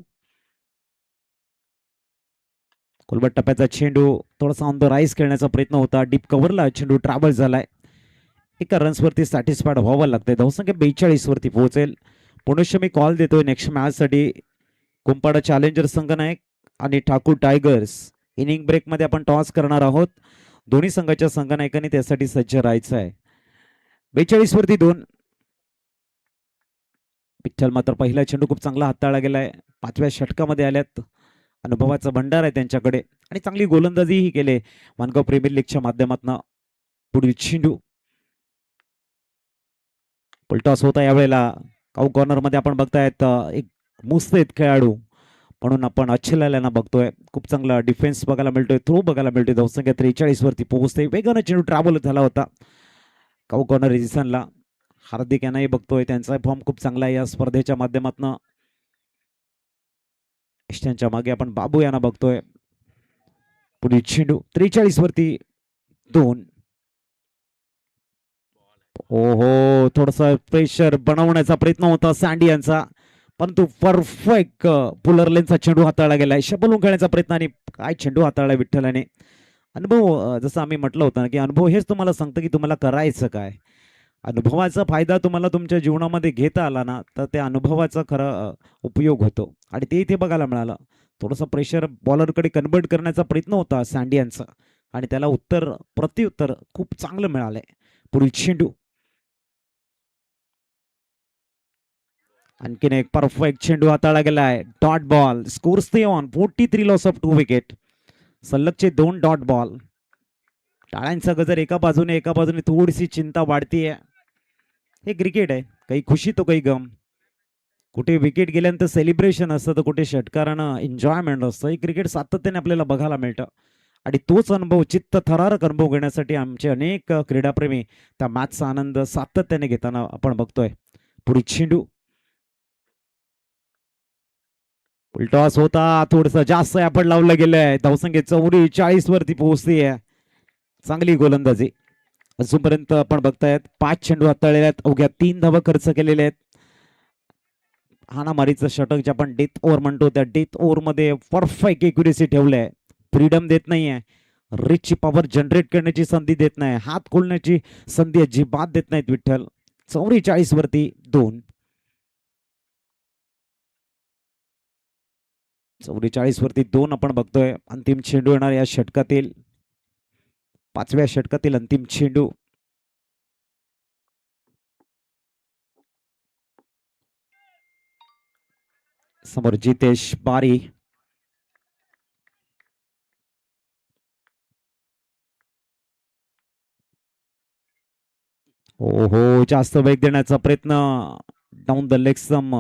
कोलबट टप्प्याचा चेंडू थोडासा ऑन द राईस खेळण्याचा प्रयत्न होता. डीप कव्हरला चेंडू ट्रॅव्हल झालाय. एका रन्स वरती सॅटिस्फाईड व्हावं लागतंय. धावसंख्या 42 वरती पोहोचेल. पुनश्च मी कॉल देतोय नेक्स्ट मॅच साठी. कुंपाडा चॅलेंजर संघनायक आणि ठाकूर टायगर्स इनिंग ब्रेक मध्ये आपण टॉस करणार आहोत. दोन्ही संघाच्या संघनायकांनी त्यासाठी सज्ज राहायचं आहे. 42 वरती 2. विठ्ठल मात्र पहिला चेंडू खूप चांगला हाताळला गेलाय. 5व्या षटकामध्ये आल्यात. अनुभवाचा भंडार आहे त्यांच्याकडे आणि चांगली गोलंदाजीही केले वानगाव प्रीमियर लीगच्या माध्यमातून. पुढील चेंडू पलटॉस होता यावेळेला. काऊ कॉर्नर मध्ये आपण बघतायत एक मुस्तैद खेळाडू म्हणून आपण अच्छेलाल यांना बघतोय. खूप चांगला डिफेन्स बघायला मिळतोय, थ्रो बघायला मिळतोय. धावसंख्या 43 वरती पोहोचते. वेगानं चेंडू ट्रॅव्हल झाला होता काऊ कॉर्नर रेजिसनला. हार्दिक यांनाही बघतोय, त्यांचा फॉर्म खूप चांगला आहे या स्पर्धेच्या माध्यमातून. त्यांच्या मागे आपण बाबू यांना बघतोय. पुढील चेंडू 43 वरती 2. ओहो, थोडस प्रेशर बनवण्याचा प्रयत्न होता सँडी यांचा, परंतु परफेक्ट पुलर लेनचा चेंडू हाताळला गेलाय. शबलून खेळण्याचा प्रयत्न आणि काय चेंडू हाताळला विठ्ठलाने. अनुभव, जसं आम्ही म्हटलं होतं ना की अनुभव हेच तुम्हाला सांगतं की तुम्हाला करायचं काय. अनुभवाचा फायदा तुम्हाला तुमच्या जीवनामध्ये घेता आला ना तर त्या अनुभवाचा खरा उपयोग होतो आणि ते इथे बघायला मिळालं. थोडंसं प्रेशर बॉलरकडे कन्वर्ट करण्याचा प्रयत्न होता सँडी यांचा आणि त्याला प्रत्युत्तर खूप चांगलं मिळालंय. पुढील चेंडू आणखीन एक परफेक्ट चेंडू हाताळला गेलाय. Dot ball. Score stay on 43 loss of 2 wicket. सलगचे 2 डॉट बॉल. टाळ्यांचा गजर एका बाजूने थोडीशी चिंता वाढतीये. हे क्रिकेट आहे, काही खुशी तो काही गम. कुठे विकेट गेल्यानंतर सेलिब्रेशन असतं तर कुठे षटकारानं एन्जॉयमेंट असतं. हे क्रिकेट सातत्याने आपल्याला बघायला मिळतं आणि तोच अनुभव, चित्त थरारक अनुभव घेण्यासाठी आमचे अनेक क्रीडाप्रेमी त्या मॅचचा आनंद सातत्याने घेताना आपण बघतोय. पुढे चेंडू उलटॉस होता, थोडस जास्त आपण लावलं गेलंय. धावसंख्या 44 वरती पोहोचतीये. चांगली गोलंदाजी अजूनपर्यंत आपण बघतायत. 5 चेंडू हाताळलेले आहेत, अवघ्या 3 धावा खर्च केलेले आहेत. हाणामारीचं षटक जे आपण डेथ ओव्हर म्हणतो त्या डेथ ओव्हर मध्ये परफेक्ट एक्युरेसी ठेवलंय. फ्रीडम देत नाहीये, रिचची पॉवर जनरेट करण्याची संधी देत नाही, हात खोलण्याची संधी अजिबात देत नाहीत विठ्ठल. 44 वरती 2. 44 वरती 2 आपण बघतोय. अंतिम चेंडू येणार या षटकातील, 5व्या षटकातील अंतिम चेंडू. समोर जितेश बारी. ओहो, जास्त वेग देण्याचा प्रयत्न. Down the leg some.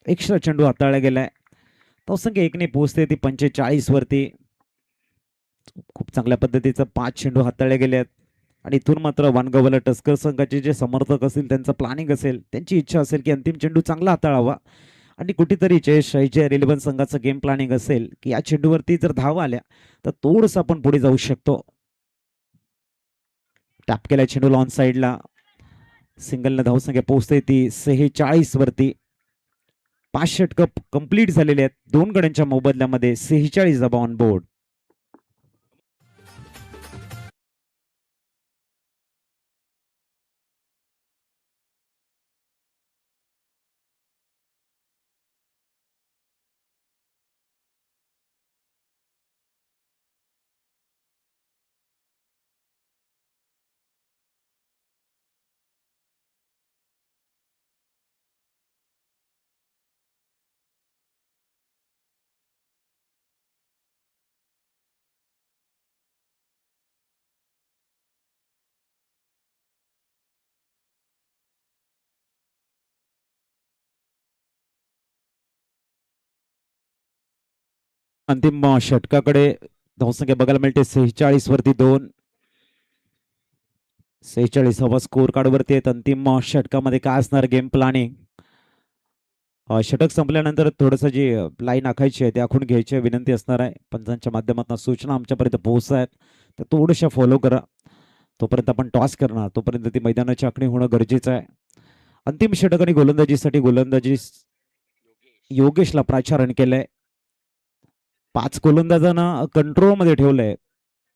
Extra चेंडू हाताळला गेलाय. धावसंख्या 1ने पोहोचते ती 45 वरती. खूप चांगल्या पद्धतीचं 5 चेंडू हाताळले गेले आहेत आणि इथून मात्र वानगावला टस्कर संघाचे जे समर्थक असतील, त्यांचं प्लॅनिंग असेल, त्यांची इच्छा असेल की अंतिम चेंडू चांगला हाताळावा आणि कुठेतरी जयेश रिलेव्हन संघाचं गेम प्लॅनिंग असेल की या चेंडूवरती जर धावा आल्या तर थोडंसं आपण पुढे जाऊ शकतो. टॅप केला चेंडू लॉन साईडला. सिंगलनं धावसंख्या पोहोचते ती 46 वरती. 5 षटक कंप्लीट झालेले आहेत. 2 गड्यांच्या मोबदल्यामध्ये 46 धावा ऑन बोर्ड. अंतिम षटकाकडे धावसंख्या बघायला मिळते 46 वरती 2. 46 स्कोर कार्ड वरती आहेत. अंतिम षटकामध्ये काय असणार गेम प्लॅनिंग. षटक संपल्यानंतर थोडंसं जी लाईन आखायची आहे ते आखून घ्यायची विनंती असणार आहे. पंचांच्या माध्यमातून सूचना आमच्यापर्यंत पोहोचत आहेत तर थोड्याशा फॉलो करा. तोपर्यंत आपण टॉस करणार, तोपर्यंत ती मैदानाची आखणी होणं गरजेचं आहे. अंतिम षटक आणि गोलंदाजी योगेशला प्राचारण केलंय. 5 गोलंदाजांना कंट्रोल मध्ये ठेवलंय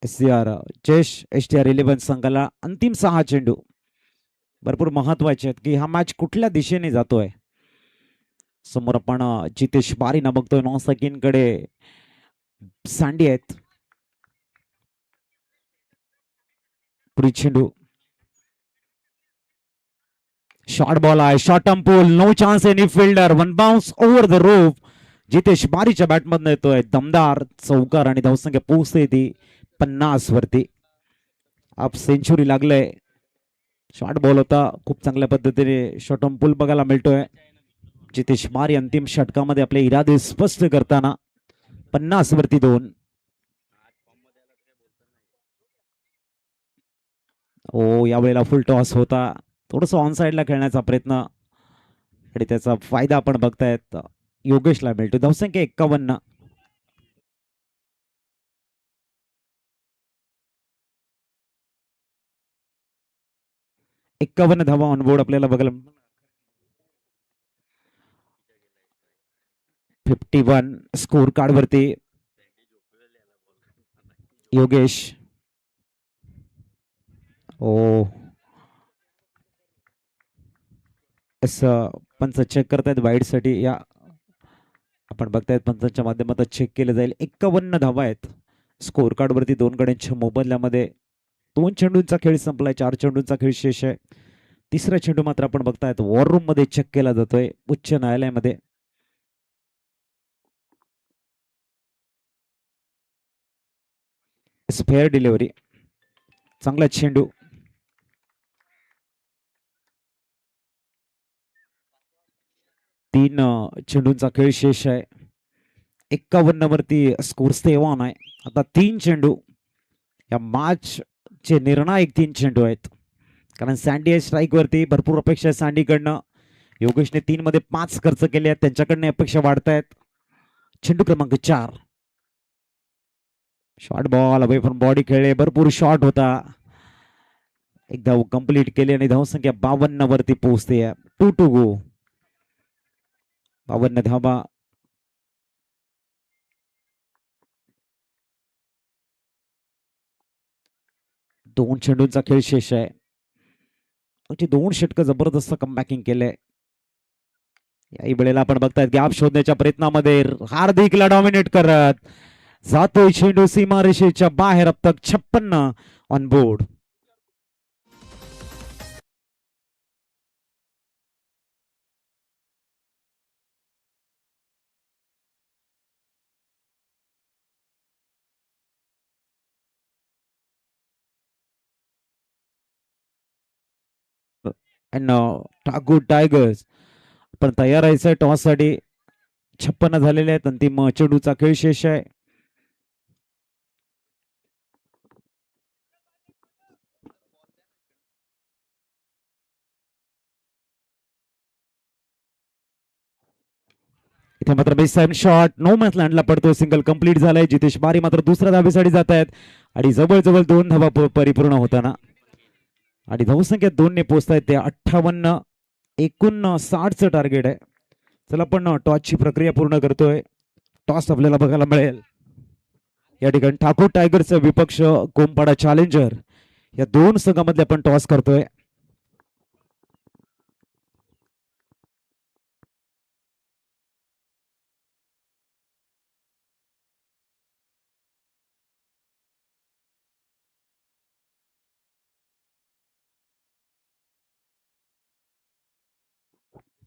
SCR जयेश STR 11 संघाला. अंतिम 6 चेंडू भरपूर महत्वाचे आहेत की हा मॅच कुठल्या दिशेने जातोय. समोर आपण जितेश बारीना बघतोय. 9 सेकंडकडे सँडी आहेत. पुढील चेंडू शॉर्ट बॉल आहे. Short pull. No chance any fielder. 1 bounce over the rope. Jitesh बारीच्या बॅटमधून येतोय दमदार चौकार आणि धावसंख्या पोहोचते ती 50 वरती. आप सेंचुरी लागलंय. शॉर्ट बॉल होता. खूप चांगल्या पद्धतीने शॉर्ट पूल बघायला मिळतोय. जितेश बारी अंतिम षटकामध्ये आपले इरादे स्पष्ट करताना 50 वरती 2. ओ यावेळेला फुल टॉस होता, थोडस ऑन साइडला खेळण्याचा प्रयत्न आणि त्याचा फायदा आपण बघतायत योगेशला मिळतो. धावसंख्या 51. एकावन्न धावा ऑनबोर्ड आपल्याला बघायला. 51 स्कोर कार्ड वरती योगेश. ओ असं पंच चेक करतायत वाईड साठी. या आपण बघतायत पंचांच्या माध्यमातून चेक केलं जाईल. 51 धावा आहेत स्कोर कार्ड वरती 2 गड्यांच्या मोबदल्यामध्ये. 2 चेंडूंचा खेळ संपलाय, 4 चेंडूंचा खेळ शेष आहे. तिसरा चेंडू मात्र आपण बघतायत वॉर रूम मध्ये चेक केला जातोय उच्च न्यायालयामध्ये. फेअर डिलिव्हरी, चांगला चेंडू. तीन चेंडूंचा खेळ शेष आहे. 51 वरती स्कोर सेव्हन आहे. आता 3 चेंडू, या मॅच चे निर्णायक 3 चेंडू आहेत, कारण सँडी आहे स्ट्राईक वरती. भरपूर अपेक्षा आहे सँडीकडनं. योगेशने 3 मध्ये 5 खर्च केले आहेत, त्यांच्याकडनं अपेक्षा वाढतायत. चेंडू क्रमांक 4, short ball away from body खेळले, भरपूर शॉट होता. एकदा कंप्लीट केले आणि धावसंख्या 52 वरती पोहोचते. 2 टू गो. 52 धावा. दोन चेंडूंचा खेळ शेष आहे. 2 षटकं जबरदस्त कमबॅकिंग केलंय. याही वेळेला आपण बघतायत गॅप शोधण्याच्या प्रयत्नामध्ये हार्दिकला डॉमिनेट करत जातोय चेंडू सीमारेषेच्या बाहेर. अब तक 56 ऑन बोर्ड. ठाकूर टायगर्स पण तयार आहे टॉस साठी. 56 झालेले आहेत. अंतिम चेंडूचा खेळ शेष आहे. इथे मात्र बेस शॉट नो मॅच लँडला पडतो. सिंगल कंप्लीट झालाय. जितेश बारी मात्र दुसऱ्या धावेसाठी जात आहेत आणि जवळजवळ 2 धावा परिपूर्ण होताना आणि धावसंख्या 2 ने पोहोचतायत ते 58. एकूण 60चं टार्गेट आहे. चला आपण टॉसची प्रक्रिया पूर्ण करतोय. टॉस आपल्याला बघायला मिळेल. या ठिकाणी ठाकूर टायगरचा विपक्ष कोंपाडा चॅलेंजर या 2 संघांमध्ये आपण टॉस करतोय.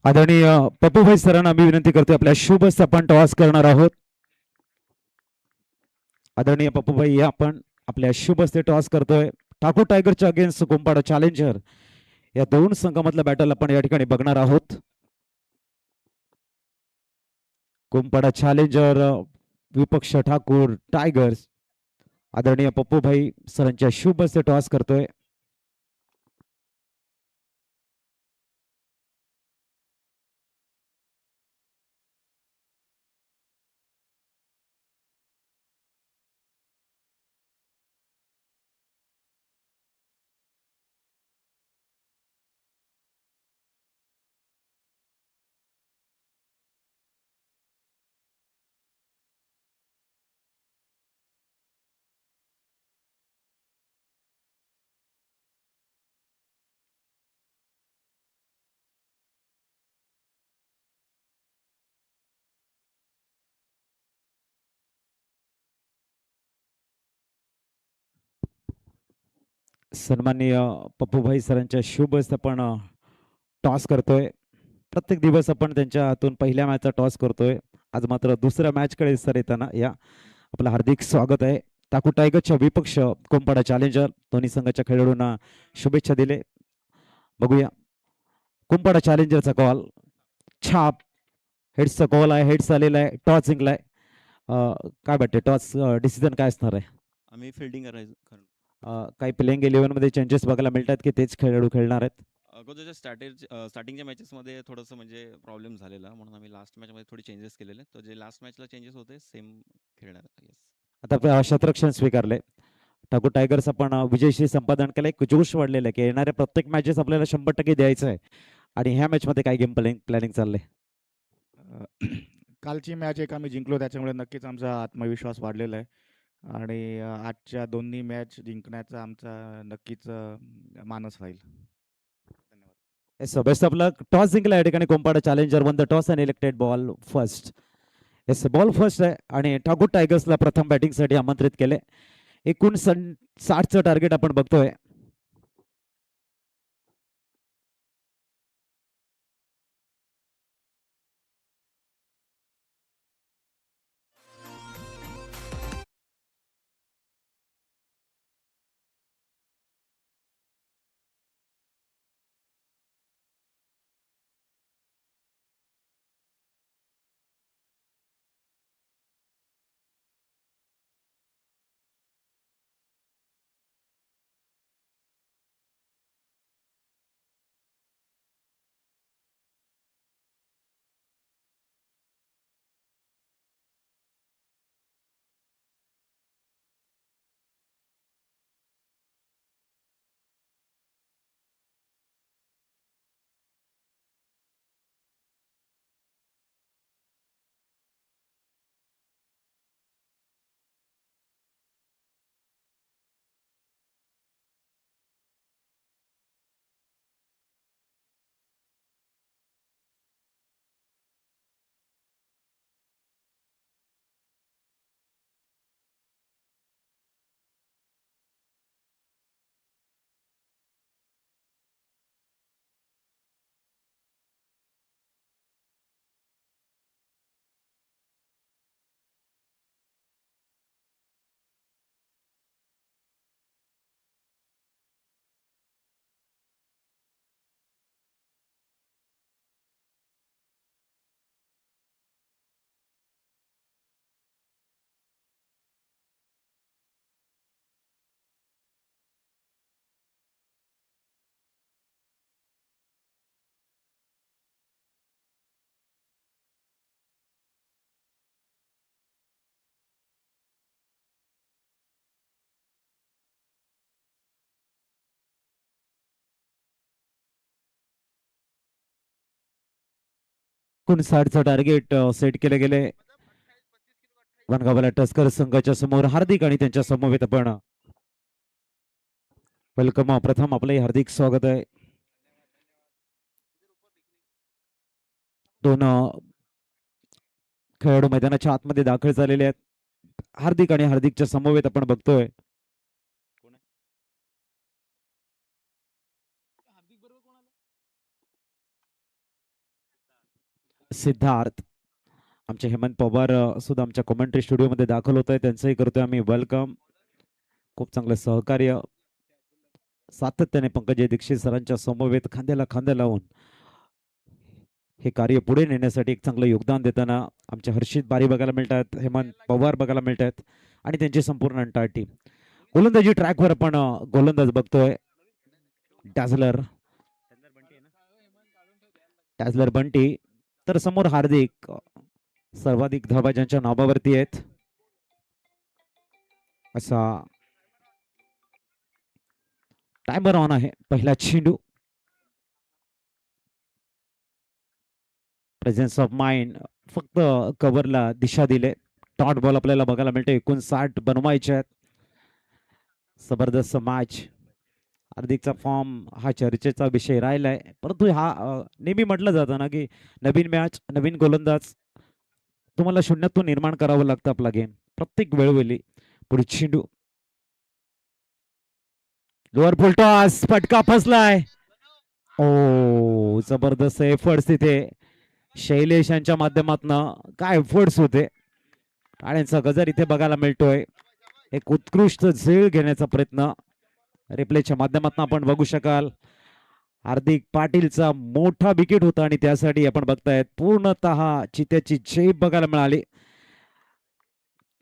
आदरणीय पप्पूभाई सरांना आम्ही विनंती करतोय आपल्या शुभ हस्ते आपण टॉस करणार आहोत. आदरणीय पप्पूभाई या आपण आपल्या शुभ हस्ते टॉस करतोय. ठाकूर टायगरच्या अगेन्स्ट कोंपाडा चॅलेंजर या 2 संघामधला बॅटल आपण या ठिकाणी बघणार आहोत. कोंपाडा चॅलेंजर विपक्ष ठाकूर टायगर्स. आदरणीय पप्पूभाई सरांच्या शुभ हस्ते टॉस करतोय. सन्माननीय पप्पूभाई सरांच्या शुभ हस्ते आपण टॉस करतोय. प्रत्येक दिवस आपण त्यांच्या हातून पहिल्या मॅचचा टॉस करतोय. आज मात्र दुसऱ्या मॅचकडे सर येताना या आपलं हार्दिक स्वागत आहे. ठाकूर टायगरच्या विपक्ष कोंपाडा चॅलेंजर दोन्ही संघाच्या खेळाडूंना शुभेच्छा दिले. बघूया कोंपाडा चॅलेंजरचा कॉल. छाप हेड्सचा कॉल आहे. हेड्स आलेला आहे. टॉस जिंकलाय. काय वाटते टॉस डिसिजन काय असणार आहे? आम्ही फिल्डिंग करायचं कारण काही प्लेइंग 11 मध्ये चेंजेस बघायला मिळतात की तेच खेळाडू खेळणार आहेत? अगोदरच्या स्टार्टिंगच्या मॅचेसमध्ये थोडंसं म्हणजे प्रॉब्लेम झालेला म्हणून आम्ही लास्ट मॅचमध्ये थोडी चेंजेस केलेले. तर जे लास्ट मॅचला चेंजेस होते सेम खेळणार येस. आता शतरक्षण स्वीकारले ठाकूर टायगर्स आपण विजयशी संपादन केलं. एक जोश वाढलेला आहे की येणाऱ्या प्रत्येक मॅचेस आपल्याला 100% द्यायचं आहे. आणि ह्या मॅच मध्ये काय गेम प्लॅनिंग चाललंय? अ, कालची मॅच एक आम्ही जिंकलो त्याच्यामुळे नक्कीच आमचा आत्मविश्वास वाढलेला आहे आणि आजच्या दोन्ही मॅच जिंकण्याचा आमचा नक्कीच मानस राहील. धन्यवाद. Best of luck. टॉस जिंकला या ठिकाणी Kompada challenger won the toss and elected ball first. Ball first आहे आणि ठाकूर टायगर्सला प्रथम बॅटिंगसाठी आमंत्रित केले. एकूण 60चं टार्गेट आपण बघतोय. एकूण 60चं टार्गेट सेट केले गेले. वनगावाला टस्कर संघाच्या समोर हार्दिक आणि त्यांच्या समवेत आपण वेलकम. प्रथम आपले हार्दिक स्वागत आहे. दोन खेळाडू मैदानाच्या आतमध्ये दाखल झालेले आहेत. हार्दिक आणि हार्दिकच्या समवेत आपण बघतोय सिद्धार्थ. आमचे हेमंत पवार सुद्धा आमच्या कॉमेंट्री स्टुडिओमध्ये दाखल होत आहे. त्यांचंही करतोय आम्ही वेलकम. खूप चांगलं सहकार्य सातत्याने पंकज दीक्षित सरांच्या समवेत खांद्याला खांदा लावून हे कार्य पुढे नेण्यासाठी एक चांगलं योगदान देताना आमचे हर्षित बारी बघायला मिळतात, हेमंत पवार बघायला मिळतात आणि त्यांची संपूर्ण अंटाळ टीम. गोलंदाजी ट्रॅकवर आपण गोलंदाज बघतोय डॅझलर बंटी. तर समोर हार्दिक सर्वाधिक धावा ज्यांच्या नावावरती आहेत असा टायमर ऑन आहे. पहिला चेंडू प्रेझेन्स ऑफ माइंड फक्त कव्हरला दिशा दिले. टॉट बॉल आपल्याला बघायला मिळते. 59 बनवायचे आहेत. जबरदस्त मॅच. हार्दिकचा फॉर्म हा चर्चेचा विषय राहिलाय, परंतु हा नेहमी म्हटलं जातं ना की नवीन मॅच नवीन गोलंदाज तुम्हाला शून्यातून निर्माण करावं लागतं आपला गेम प्रत्येक वेळोवेळी. पुढे चेंडू लोअर फुल टॉस फटका फसलाय. ओ जबरदस्त एफर्ट्स तिथे शैलेश यांच्या माध्यमातून. काय एफर्ट्स होते. टाळ्यांचा गजर इथे बघायला मिळतोय. एक उत्कृष्ट झेल घेण्याचा प्रयत्न रिप्लेच्या माध्यमातून आपण बघू शकाल. हार्दिक पाटीलचा मोठा विकेट होता आणि त्यासाठी आपण बघतायत पूर्णतः चित्याची झेप बघायला मिळाली.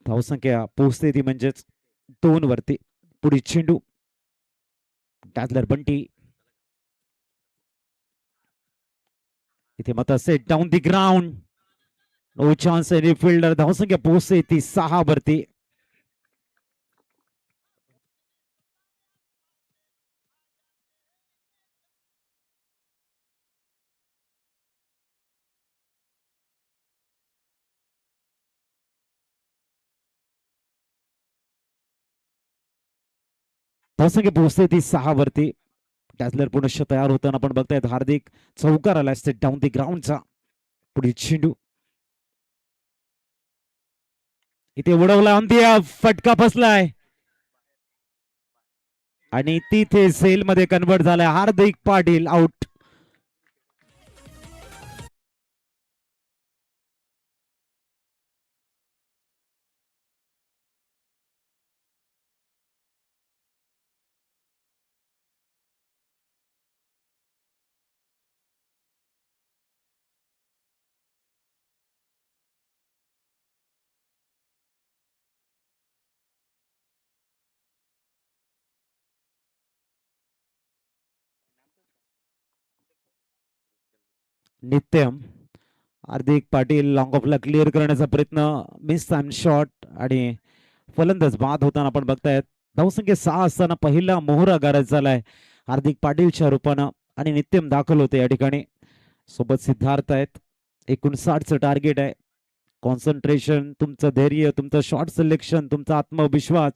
धावसंख्या पोहोचते ती म्हणजेच 2 वरती. पुढील चेंडू डॅझलर बंटी इथे मात्र set down the ground. No chance any fielder. धावसंख्या पोहोचते ती 6 वरती. धावसंख्या पोहोचते ती 6 वरती. डॅझलर पुनश्च तयार होताना आपण बघतायत. हार्दिक चौकार आलाय सेट डाऊन दी ग्राउंडचा. पुढील चेंडू इथे उडवला अंतिया. फटका फसलाय आणि तिथे सेल मध्ये कन्वर्ट झालाय. हार्दिक पाटील आउट. नित्यम हार्दिक पाटील लॉंग ऑफला क्लिअर करण्याचा प्रयत्न. मिस टाइम शॉट आणि फलंदाज बाद होताना आपण बघतायत. धावसंख्या 6 असताना पहिला मोहरा गारज झालाय हार्दिक पाटीलच्या रूपानं आणि नित्यम दाखल होते या ठिकाणी. सोबत सिद्धार्थ आहेत. 59चं टार्गेट आहे. कॉन्सन्ट्रेशन, तुमचं धैर्य, तुमचं शॉट सिलेक्शन, तुमचा आत्मविश्वास,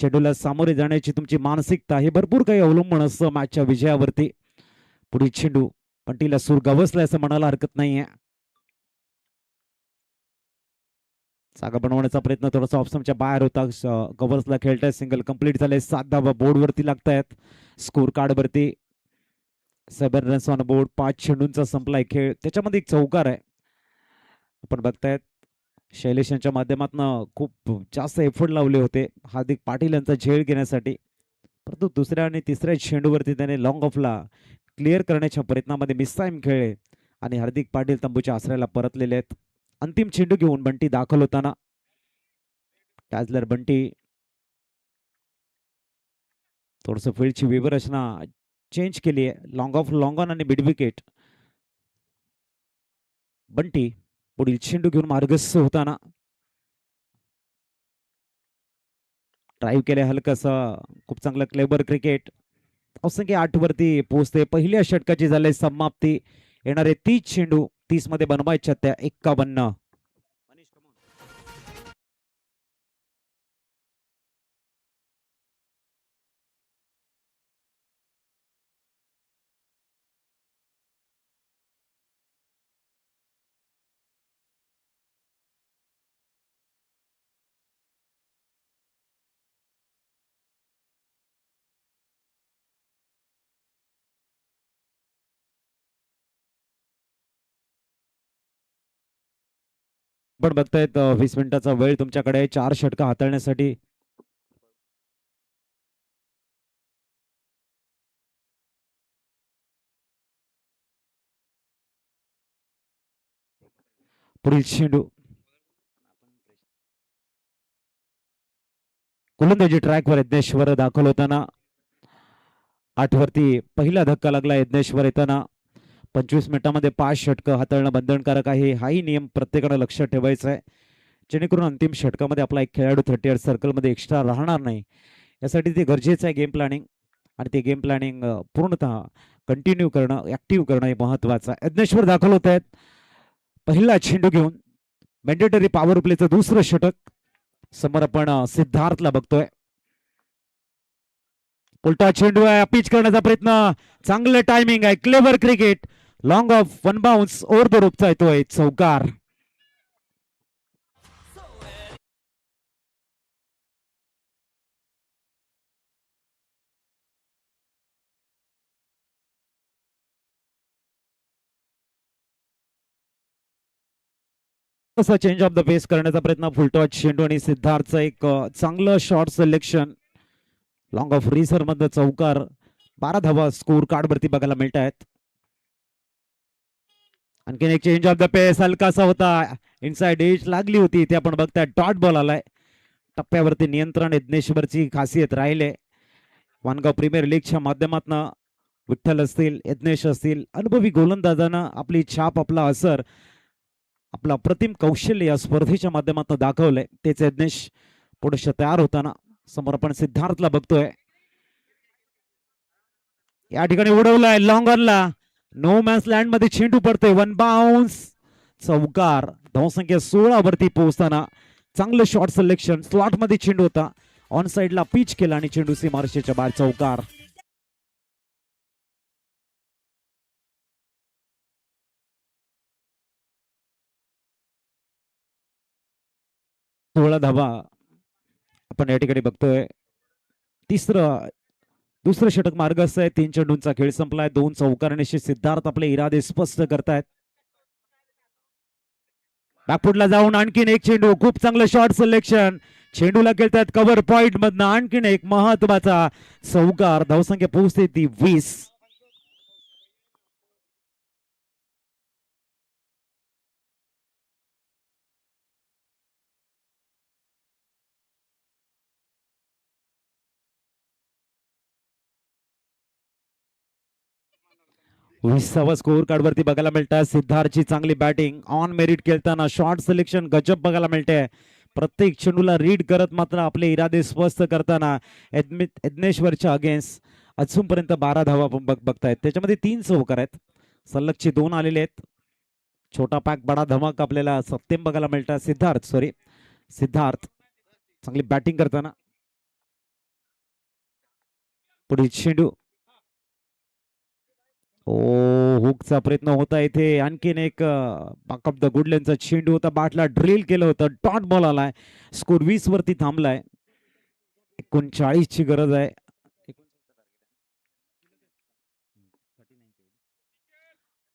चेंडूला सामोरे जाण्याची तुमची मानसिकता हे भरपूर काही अवलंबून असतं मॅचच्या विजयावरती. पुढील चेंडू पंटीला सूर गवसलाय असं म्हणायला हरकत नाहीये. जागा बनवण्याचा प्रयत्न थोडासा ऑप्शनच्या बाहेर होता. गवर्सला खेळताय. सिंगल कंप्लीट झाले. 7 धावा बोर्डवरती लागतायत. स्कोर कार्ड वरती 7 रन्स ऑन बोर्ड. 5 चेंडूंचा संपलाय खेळ. त्याच्यामध्ये एक चौकार आहे. आपण बघतायत शैलेश यांच्या माध्यमातून खूप जास्त एफर्ट लावले होते हार्दिक पाटील यांचा झेल घेण्यासाठी, परंतु दुसऱ्या आणि तिसऱ्या चेंडूवरती त्याने लॉंग ऑफला क्लिअर करण्याच्या प्रयत्नामध्ये मिसटाईम खेळले आणि हार्दिक पाटील तंबूच्या आश्रयाला परतलेले आहेत. अंतिम चेंडू घेऊन बंटी दाखल होताना. डॅझलर बंटी थोडस फील्डची व्यूहरचना चेंज केली आहे. लॉंग ऑफ, लॉंग ऑन आणि मिड विकेट. बंटी पुढील चेंडू घेऊन मार्गस्थ होताना ड्राईव्ह केले हलकस. खूप चांगलं क्लेबर क्रिकेट. असंख्य 8 वरती पोहोचते. पहिल्या षटकाची झाली समाप्ती. येणारे 30 चेंडू 30 मध्ये बनवायच्या त्या 51. पण बघतायत 20 मिनिटाचा वेळ तुमच्याकडे 4 षटका हाताळण्यासाठी. पुढील चेंडू गोलंदाजी ट्रॅकवर यज्ञेश्वर दाखल होताना. 8 वरती पहिला धक्का लागला यज्ञेश्वर येताना. 25 मिनिटांमध्ये 5 षटकं हाताळणं बंधनकारक आहे. हाही नियम प्रत्येकानं लक्षात ठेवायचा आहे, जेणेकरून अंतिम षटकामध्ये आपला एक खेळाडू 38 सर्कलमध्ये एक्स्ट्रा राहणार नाही. यासाठी ते गरजेचं आहे गेम प्लॅनिंग, आणि ते गेम प्लॅनिंग पूर्णतः कंटिन्यू करणं, ऍक्टिव्ह करणं हे महत्वाचं आहे. यज्ञेश्वर दाखल होत आहेत पहिला चेंडू घेऊन. मॅन्डेटरी पॉवर प्लेचं दुसरं षटक. समोर आपण सिद्धार्थला बघतोय. उलटा चेंडू आहे. पिच करण्याचा प्रयत्न. चांगलं टायमिंग आहे. Clever cricket. Long off, one bounce over the रोपचा येतोय चौकार. चेंज ऑफ द पेस करण्याचा प्रयत्न. फुलटॉच चेंडू आणि सिद्धार्थचं एक चांगलं शॉर्ट सिलेक्शन. लॉंग ऑफ रिसर मध्ये चौकार. 12 धावा स्कोर कार्ड वरती बघायला मिळत आहेत. आणखीन एक चेंज ऑफ द पेस हलकासा होता. इनसाइड एज लागली होती. इथे आपण बघताय डॉट बॉल आलाय. टप्प्यावरती नियंत्रण यज्ञेश्वरची खासियत राहिले. वानगाव प्रीमियर लीगच्या माध्यमातून विठ्ठल असतील, यज्ञेश असतील, अनुभवी गोलंदाजानं आपली छाप, आपला असर, आपला अप्रतिम कौशल्य या स्पर्धेच्या माध्यमातून दाखवलंय. तेच यज्ञेश पुढे तयार होताना समोर आपण सिद्धार्थला बघतोय. या ठिकाणी उडवलाय लॉंग ऑनला, नो मॅन्स लँड मध्ये चेंडू पडतोय, वन बाउन्स, चौकार. धावसंख्या 16 वरती पोहोचताना चांगलं शॉट सिलेक्शन, स्लॉट मध्ये चेंडू होता, ऑन साइडला पिच केला आणि चेंडू सीमारेषेच्या बाहेर, चौकार. 16 धावा आपण या ठिकाणी बघतोय. दुसरं षटक मार्गस्थ आहे. 3 चेंडूंचा खेळ संपलाय. 2 चौकारण्याशी सिद्धार्थ आपले इरादे स्पष्ट करतायत. बॅकफुटला जाऊन आणखीन एक चेंडू, खूप चांगलं शॉट सिलेक्शन, चेंडूला खेळतात कव्हर पॉइंट मधनं आणखीन एक महत्वाचा चौकार. धावसंख्या पोहोचते ती 20. विसावा स्कोर कार्ड वरती बघायला मिळतात. सिद्धार्थची चांगली बॅटिंग, ऑन मेरिट खेळताना शॉट सिलेक्शन गजब बघायला मिळते. प्रत्येक चेंडूला रीड करत मात्र आपले इरादे स्पष्ट करताना यज्ञेश्वरच्या अगेन्स्ट अजूनपर्यंत 12 धावा आपण बघतायत. त्याच्यामध्ये 3 चौकार आहेत, सलगचे 2 आलेले आहेत. छोटा पॅक बडा धमाक आपल्याला सत्यम बघायला मिळतात. सिद्धार्थ चांगली बॅटिंग करताना. पुढे चेंडू, हुकचा प्रयत्न होता इथे. आणखीन एक बॅक ऑफ द गुडलॅंडचा चेंडू होता, बाटला ड्रिल केलं होतं, डॉट बॉल आलाय. स्कोर 20 वरती थांबलाय. 39 ची गरज आहे.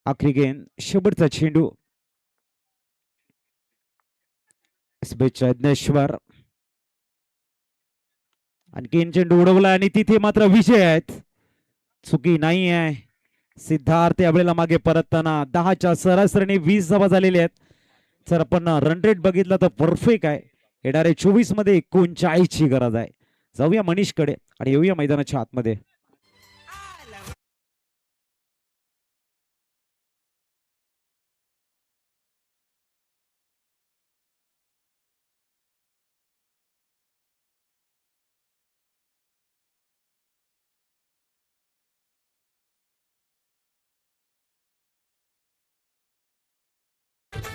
आखरी गेंद, शेवटचा चेंडू, यज्ञेश्वर आणखीन चेंडू उडवला आणि तिथे मात्र विजय आहेत. चुकी नाही आहे. सिद्धार्थ यावेळेला मागे परतताना 10च्या सरासरीने 20 धावा झालेल्या आहेत. जर आपण रन रेट बघितला तर परफेक्ट आहे. येणारे 24 मध्ये 39 ची गरज आहे. जाऊया मनीषकडे आणि येऊया मैदानाच्या आतमध्ये.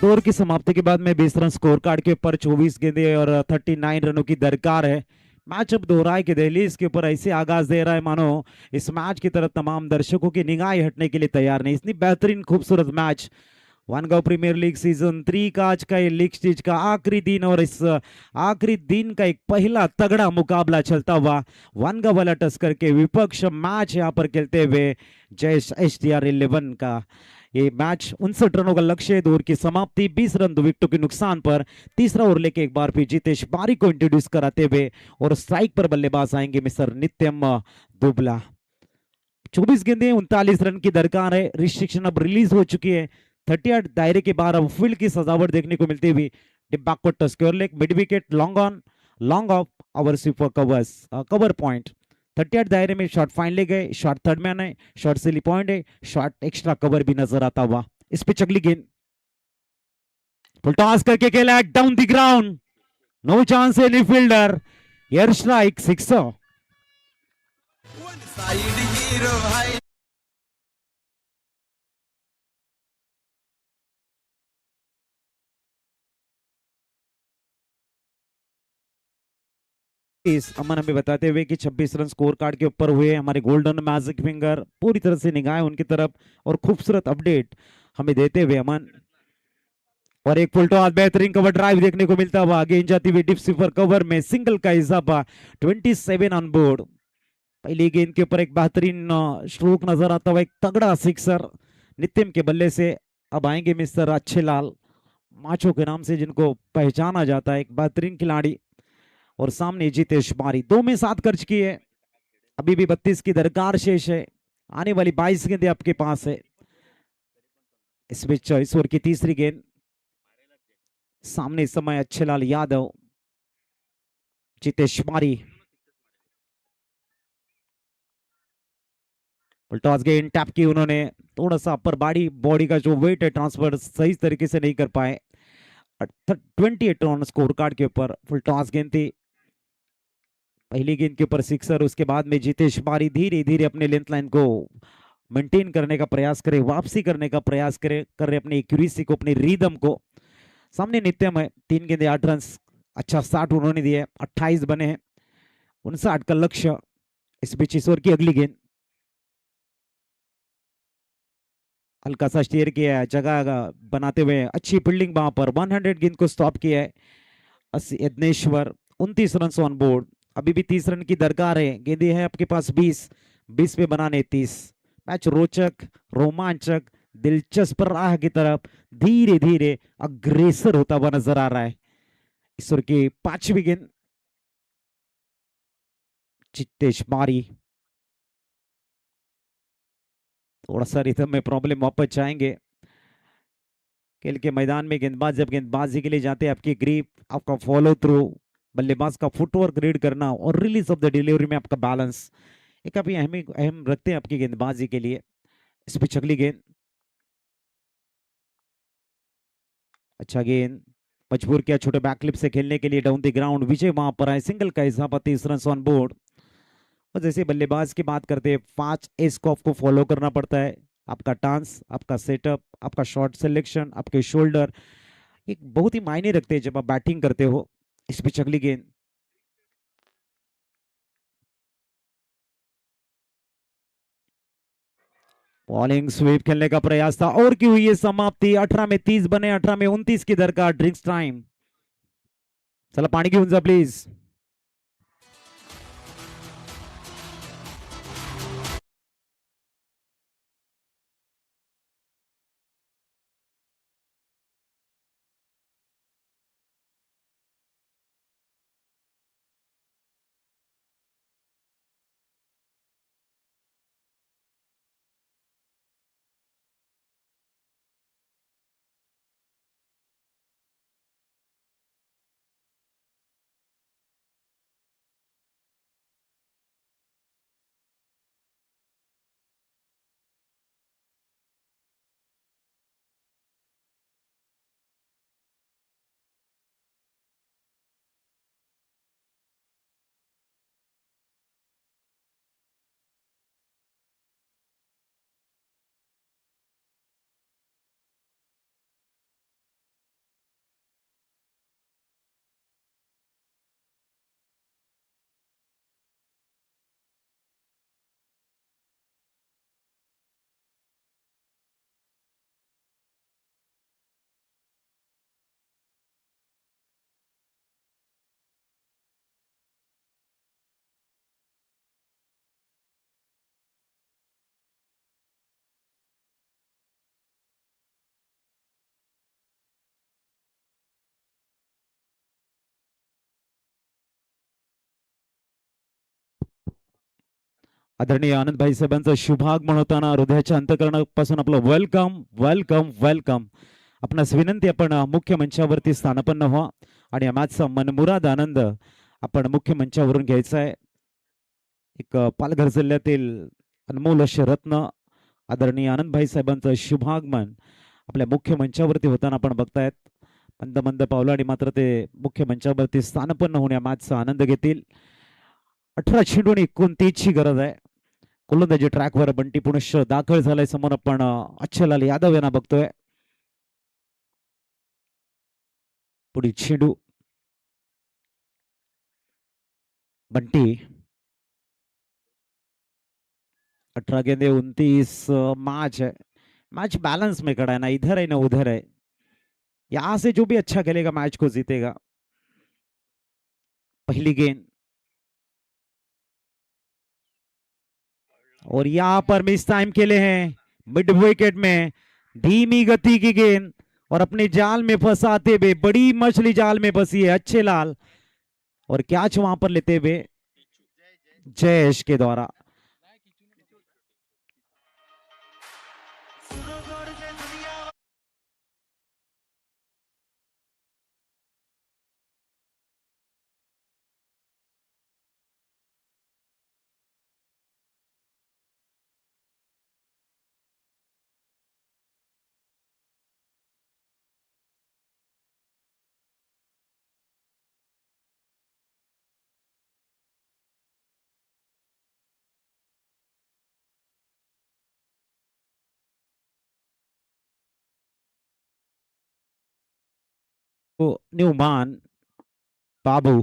दौर की समाप्ति के बाद में 20 रन स्कोर कार्ड के ऊपर 24 गेंदे और 39 रनों की दरकार है. मैच अब दोहराए के दहलीज इसके ऊपर ऐसे आगाज दे रहा है मानो इस मैच की तरफ तमाम दर्शकों की निगाहें हटने के लिए तैयार नहीं. इतनी बेहतरीन खूबसूरत match, Vangaon premier league season 3 का आज का ये लीग स्टेज का आखिरी दिन और इस आखिरी दिन का एक पहला तगड़ा मुकाबला चलता हुआ वानगांव वाला टस्कर के विपक्ष मैच यहाँ पर खेलते हुए जयेश HTR 11 का ये मैच 59 रनों का लक्ष्य है. दौर की समाप्ति 20 रन 2 विकेटों के नुकसान पर. तीसरा ओवर लेके एक बार फिर जितेश बारिक को इंट्रोड्यूस कराते हुए और स्ट्राइक पर बल्लेबाज आएंगे मिस्टर नित्यम दुबला. 24 गेंदे 39 रन की दरकार है. रिस्ट्रिक्शन अब रिलीज हो चुकी है. 38 दायरे के बाहर अब फील्ड की सजावट देखने को मिलती हुई. Backward touch square leg, mid wicket, long on, long off, over sweeper covers, cover point. 38 दायरे में शॉट फाइन ले गए, शॉट थर्ड मैन है, शॉट सिली पॉइंट है, शॉट एक्स्ट्रा कवर भी नजर आता हुआ. इस पे अगली गेंद फुल टॉस करके खेला down the ground, no chance any fielder, air strike, sixer. इस अमन हमें बताते हुए कि 26 रन स्कोर कार्ड के ऊपर हुए हमारे गोल्डन मैजिक फिंगर, पूरी तरह से निगाहें उनकी तरफ और खूबसूरत अपडेट हमें देते हुए अमन. और एक फुल टॉस बेहतरीन कवर ड्राइव देखने को मिलता हुआ. गेंद जाती हुई डिप स्वीपर कवर में सिंगल का इजाफा, 27 ऑन बोर्ड. पहली गेंद के ऊपर एक बेहतरीन स्ट्रोक नजर आता हुआ, एक तगड़ा सिक्सर नितिन के बल्ले से. अब आएंगे मिस्टर अच्छे लाल, माचो के नाम से जिनको पहचाना जाता है, एक बेहतरीन खिलाड़ी. और सामने जितेश बारी, 2 में 7 खर्च की है. अभी भी 32 की दरकार शेष है. आने वाली 22 गेंदें आपके पास है. इस बीच इस ओवर की तीसरी गेंद, सामने इस समय अच्छे लाल यादव चितेश मारी टॉस गेंद टैप की उन्होंने, थोड़ा सा अपर बॉडी बॉडी का जो वेट है ट्रांसफर सही तरीके से नहीं कर पाए। 28 रन स्कोर कार्ड के ऊपर फुल टॉस गेंद थी, पहली गेंद के ऊपर सिक्सर, उसके बाद में जितेश मारी धीरे धीरे अपने लेंथ लाइन को मेंटेन करने का प्रयास करे, वापसी करने का प्रयास करे, कर रहे अपनी एक्यूरेसी को, अपनी रिदम को। सामने नित्यम है, 3 गेंदे 8 रन, अच्छा 60 उन्होंने दिए, 28 बने हैं, 59 का लक्ष्य। इस बीच इस ओवर की अगली गेंद हल्का सा स्टीयर किया है, जगह बनाते हुए अच्छी फील्डिंग वहां पर 100 गेंद को स्टॉप किया है यज्ञेश्वर। 29 रन ऑन बोर्ड, अभी भी 30 रन की दरकार है, गेंदे हैं आपके पास 20 पे बनाने 30। मैच रोचक, रोमांचक, दिलचस्प राह की तरफ धीरे धीरे अग्रेसर होता हुआ नजर आ रहा है। इस ओवर की 5वीं गेंद चित्तेश मारी, थोड़ा सा रिथम में प्रॉब्लम, वापस जाएंगे खेल के मैदान में। गेंदबाज जब गेंदबाजी के लिए जाते हैं, आपकी ग्रिप, आपका फॉलो थ्रू, बल्लेबाज का फुटवर्क रीड करना और रिलीज ऑफ द डिलीवरी में आपका बैलेंस, ये काफी अहम रखते हैं आपकी गेंदबाजी के लिए। इस पिच अगली गेंद, अच्छा गेंद, मजबूर किया छोटे बैकलिप से खेलने के लिए डाउन द ग्राउंड, विजय वहां पर आए, सिंगल का इजाफा, 30 रन ऑन बोर्ड। और जैसे बल्लेबाज की बात करते हैं, 5 एस को आपको फॉलो करना पड़ता है, आपका टांस, आपका सेटअप, आपका शॉट सिलेक्शन, आपके शोल्डर, एक बहुत ही मायने रखते हैं जब आप बैटिंग करते हो। इस पिच अगली गेंद, बॉलिंग स्वीप खेलने का प्रयास था और की हुई है समाप्ति। 18 में 30 बने, 18 में 29 की दरकार, ड्रिंक्स टाइम। चला पानी घेऊन जा प्लीज। आदरणीय आनंद भाई साहेबांचा शुभागमन होताना हृदयाच्या अंतकरणापासून आपलं वेलकम वेलकम वेलकम. आपणास विनंती, आपण मुख्य मंचावरती स्थानापन्न व्हा आणि या मॅचचा मनमुराद आनंद आपण मुख्य मंचावरून घ्यायचा आहे. एक पालघर जिल्ह्यातील अनमोल असे रत्न आदरणीय आनंद भाई साहेबांचं शुभागमन आपल्या मुख्य मंचावरती होताना आपण बघतायत. मंद मंद पावलांनी मात्र ते मुख्य मंचावरती स्थानापन्न होऊन या मॅचचा आनंद घेतील. 18 चेंडू 29 ची गरज आहे. गोलंदाजी ट्रॅकवर बंटी पुनश्च दाखल झालाय. समोर आपण अच्छलाल यादव यांना बघतोय. पुढील चेंडू बंटी, 18 गेंदे 29 मैच है. मैच बैलेंस में खड़ा है, ना इधर है ना उधर है. यहां से जो भी अच्छा खेलेगा मैच को जीतेगा. पहली गेंद और यहां पर मिस टाइम खेले हैं मिड विकेट में. धीमी गति की गेंद और अपने जाल में फंसाते हुए, बड़ी मछली जाल में फंसी है अच्छे लाल, और कैच वहां पर लेते हुए जयेश के द्वारा. न्यूमान बाबू,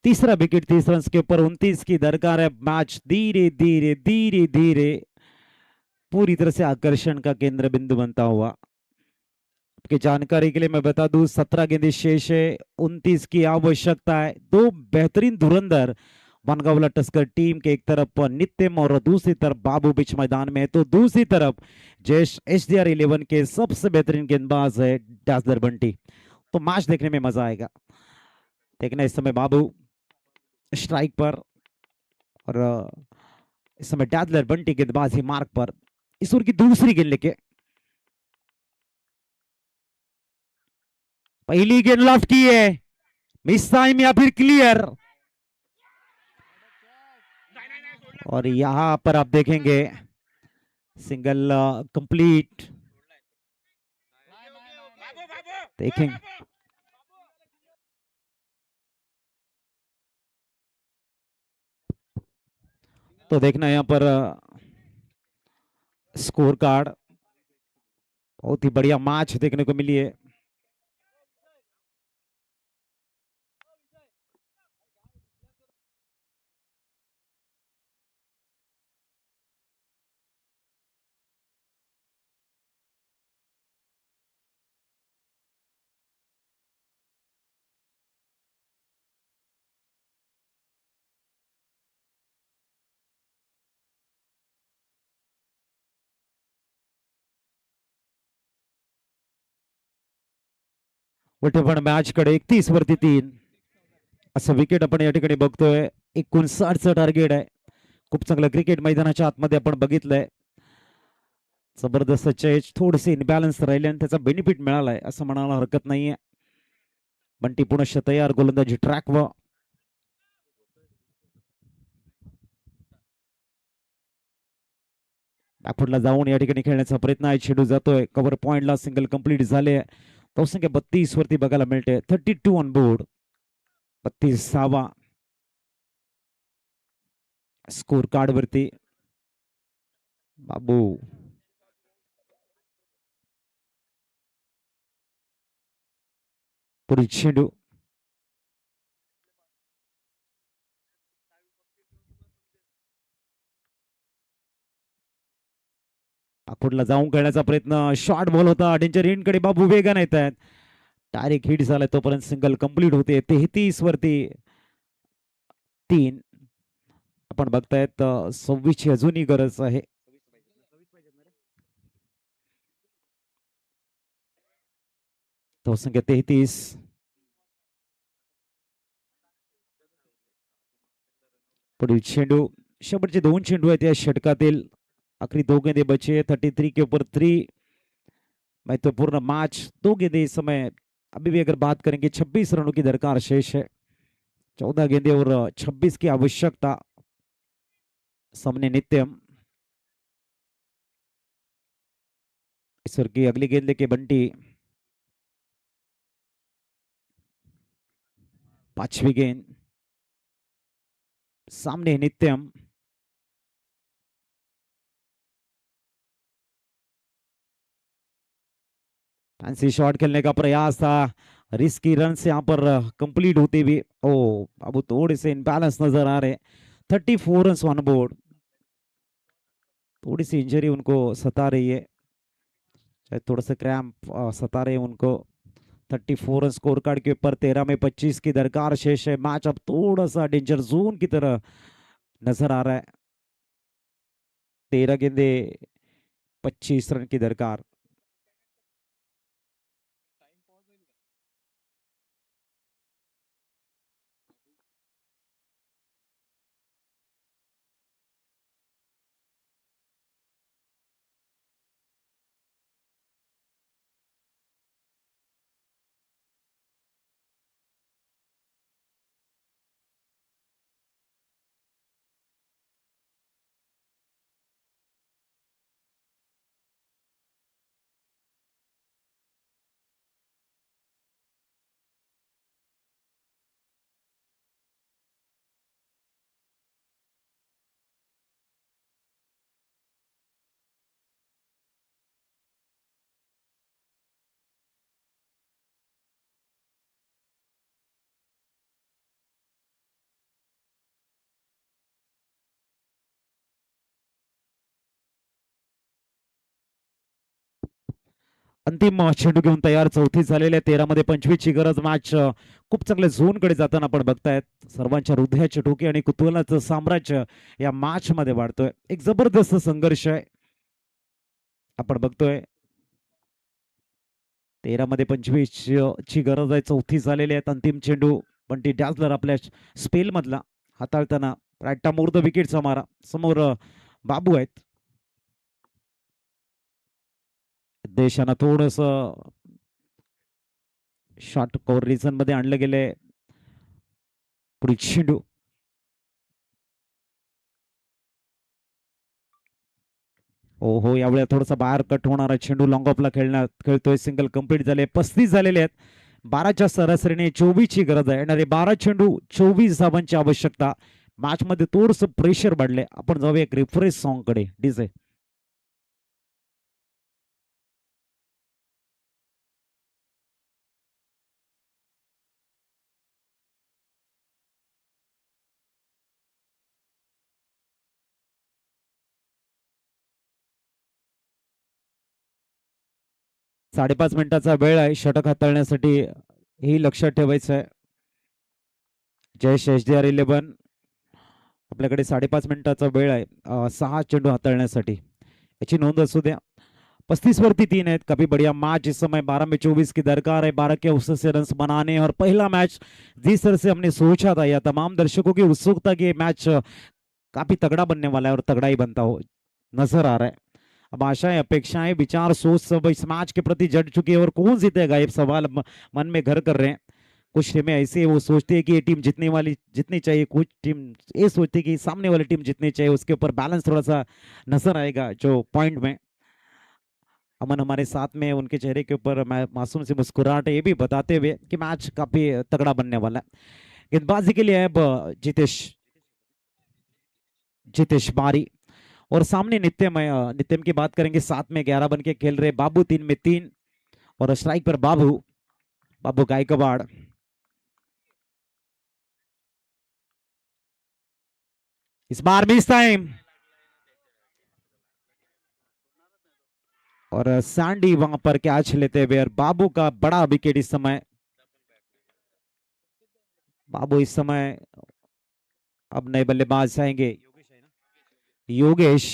तीसरा विकेट 30 रन के ऊपर 29 की दरकार है। मैच धीरे धीरे धीरे धीरे पूरी तरह से आकर्षण का केंद्र बिंदु बनता हुआ। आपकी जानकारी के लिए मैं बता दूं 17 गेंदें शेष है, 29 की आवश्यकता है। दो बेहतरीन धुरंधर बनगावला टस्कर टीम के एक तरफ नित्यम और दूसरी तरफ बाबू बीच मैदान में है, तो दूसरी तरफ जयेश एचडीआर 11 के सबसे बेहतरीन गेंदबाज है डैजलर बंटी। तो मैच देखने में मजा आएगा। देखना इस समय बाबू स्ट्राइक पर और इस समय डैजलर बंटी गेंदबाजी मार्क पर। इस ओवर की दूसरी गेंद लेके पहली गेंद लॉफ्ट की है, मिस टाइम या फिर क्लियर। और यहां पर आप देखेंगे सिंगल कंप्लीट देखेंगे। तो देखना यहां पर स्कोर कार्ड, बहुत ही बढ़िया मैच देखने को मिली है। पण मॅच कडे 31 वरती 3 असं विकेट आपण या ठिकाणी बघतोय। 59चं टार्गेट आहे। खूप चांगलं क्रिकेट मैदानाच्या आतमध्ये आपण बघितलंय। जबरदस्त चेज, थोडेसे इनबॅलन्स राहिले आणि त्याचा बेनिफिट मिळालाय असं म्हणायला हरकत नाहीये। बंटी पुनश्च तयार, गोलंदाजी ट्रॅक व बॅकफुटला जाऊन या ठिकाणी खेळण्याचा प्रयत्न आहे। चेंडू जातोय कव्हर पॉइंटला, सिंगल कंप्लीट झाले। संख्या 32 वरती बघायला मिळते। 32 ऑन बोर्ड, 32वा स्कोर कार्ड वरती बाबू। पुढील चेंडू आखुडला जाऊन खेळण्याचा प्रयत्न, शॉर्ट बॉल होता, डेंजर एंड कडे बाबू वेगाने येत आहेत। डायरेक्ट हिट झालाय, तोपर्यंत सिंगल कंप्लीट होते। 33 वरती 3 आपण बघतायत। 26 ची अजूनही गरज आहे। तो संख्या 33। पुढील चेंडू, शेवटचे 2 चेंडू आहेत या षटकातील। आखिरी 2 गेंदे बचे, 33 के ऊपर 3 महत्वपूर्ण मैच। 2 गेंदे इस समय, अभी भी अगर बात करेंगे 26 रनों की दरकार शेष है। 14 गेंदे और 26 की आवश्यकता। सामने नित्यम, ईश्वर की अगली गेंद लेके बंटी। 5वीं गेंद, सामने नित्यम। फैंसी शॉट खेलने का प्रयास था, रिस्की रन से यहाँ पर कंप्लीट होते हुए ओ अब थोड़े से इनबैलेंस नजर आ रहे। 34 रन ऑन बोर्ड। थोड़ी सी इंजरी उनको सता रही है, शायद थोड़ा सा क्रैम्प सता रहे हैं उनको। 34 रन स्कोर कार्ड के ऊपर, 13 में 25 की दरकार शेष है। मैच अब थोड़ा सा डेंजर जोन की तरह नजर आ रहा है। 13 गेंदे 25 रन की दरकार। अंतिम चेंडू घेऊन तयार, चौथी झालेली आहे. 13 मध्ये 25 ची गरज. मॅच खूप चांगल्या झोन कडे जाताना आपण बघतायत. सर्वांच्या हृदयाचे ठोके आणि कुतूहलाचं साम्राज्य या मॅच मध्ये वाढतोय. एक जबरदस्त संघर्ष आहे आपण बघतोय. 13 मध्ये 25 ची गरज आहे. चौथी झालेली आहे. अंतिम चेंडू पण ती डॅझलर आपल्या स्पेल मधला हाताळताना राईट मोर द विकेटचा मारा. समोर बाबू आहेत. देशानं थोडस शॉर्ट कव्हर रिझन मध्ये आणलं गेलंय. पुढील चेंडू हो यावेळेला थोडासा बाहेर कट होणारा चेंडू लॉंग ऑफला खेळतोय. सिंगल कंप्लीट झाले. 35 झालेले आहेत. 12च्या सरासरीने 24 ची गरज आहे. येणारे 12 चेंडू 24 धावांची आवश्यकता. मॅच मध्ये थोडस प्रेशर वाढले. आपण जाऊया एक रिफ्रेश सॉन्ग कडे. डीजे साडेपाच मिनिटाचा वेळ आहे षटक हाताळण्यासाठी. हे लक्षात ठेवायचं आहे. जयेश HDR 11 आपल्याकडे 5.5 मिनिटाचा वेळ आहे 6 चेंडू हाताळण्यासाठी. याची नोंद असू द्या. 35 वरती 3 आहेत. काफी बढ़िया मैच इस समय 12 में 24 की दरकार है. 12 के औसत से रन बनाने और पहला मैच जिस तरह से हमने सोचा था या तमाम दर्शकों की उत्सुकता की मैच काफी तगड़ा बनने वाला है और तगड़ा ही बनता हो नजर आ रहा है. अब आशाएं अपेक्षाएं विचार सोच सब इस मैच के प्रति जड़ चुकी है और कौन जीतेगा ये सवाल मन में घर कर रहे हैं. कुछ टीमें ऐसी है वो सोचती है कि ये टीम जितनी चाहिए. कुछ टीम ये सोचती है कि सामने वाली टीम जितनी चाहिए. उसके ऊपर बैलेंस थोड़ा सा नजर आएगा जो पॉइंट में. अमन हमारे साथ में, उनके चेहरे के ऊपर मासूम सी मुस्कुराहट है, ये भी बताते हुए कि मैच काफी तगड़ा बनने वाला है. गेंदबाजी के लिए अब जितेश बारी और सामने नित्यम की बात करेंगे. 7 में 11 बन के खेल रहे. बाबू 3 में 3 और स्ट्राइक पर बाबू गायकवाड़. इस बार मिस टाइम और सैंडी वहां पर कैच लेते हुए और बाबू का बड़ा विकेट इस समय. बाबू इस समय अब नए बल्लेबाज आएंगे. योगेश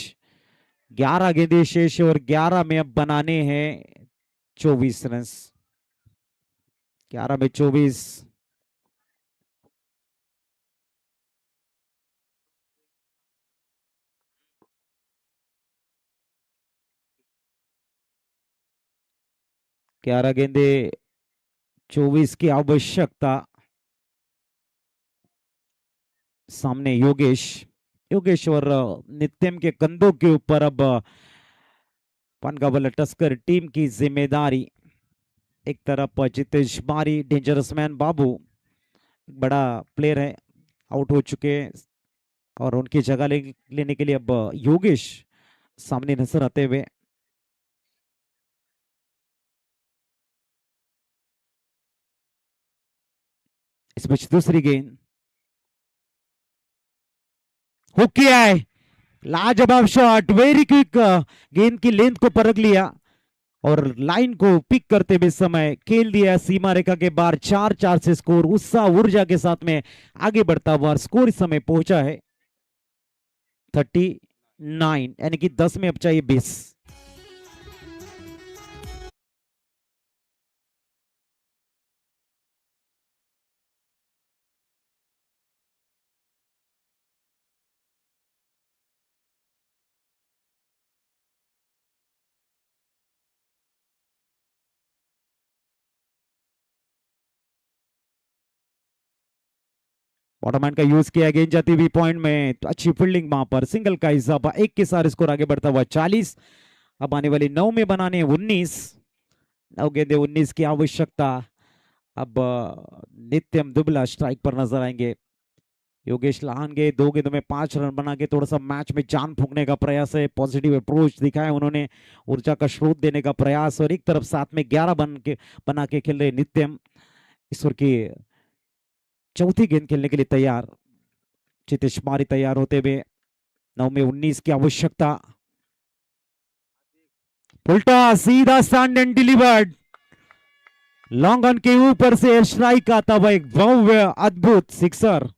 11 गेंदें शेष और 11 में अब बनाने हैं 24 रन. 11 में 24. ग्यारह गेंदे 24 की आवश्यकता. सामने योगेश और नित्यम के कंधों के ऊपर अब पनगावल टस्कर टीम की जिम्मेदारी. एक तरफ जितेश बारी, डेंजरस मैन बाबू, बड़ा प्लेयर है, आउट हो चुके हैं और उनकी जगह लेने के लिए अब योगेश सामने नजर आते हुए. इस बीच दूसरी गेंद हुक किया है. लाजवाब शॉट, वेरी क्विक. गेंद की लेंथ को परख लिया और लाइन को पिक करते हुए समय खेल दिया सीमा रेखा के बाहर. 4-4 से स्कोर उत्साह ऊर्जा के साथ में आगे बढ़ता हुआ स्कोर इस समय पहुंचा है 39, यानी कि 10 में अब चाहिए 20. बॉटरमैन का यूज किया. गेंद जाती हुई पॉइंट में तो अच्छी फील्डिंग वहां पर. सिंगल का इजाफा. 1 के साथ स्कोर आगे बढ़ता हुआ 40. अब आने वाली 9 में बनाने 19. 9 गेंदे 19 की आवश्यकता. अब नित्यम दुबला स्ट्राइक पर नजर आएंगे. योगेश लहानगे 2 गेंदों में 5 रन बना के थोड़ा सा मैच में जान फूंकने का प्रयास है. पॉजिटिव अप्रोच दिखाया उन्होंने, ऊर्जा का स्रोत देने का प्रयास. और एक तरफ साथ में 11 बना के खेल रहे नित्यम. ईश्वर की चौथी गेंद खेलने के लिए तैयार. जितेश बारी तैयार होते हुए. 9 में 19 की आवश्यकता. उल्टा सीधा stand and delivered long on के ऊपर से स्ट्राइक आता हुआ एक भव्य अद्भुत सिक्सर।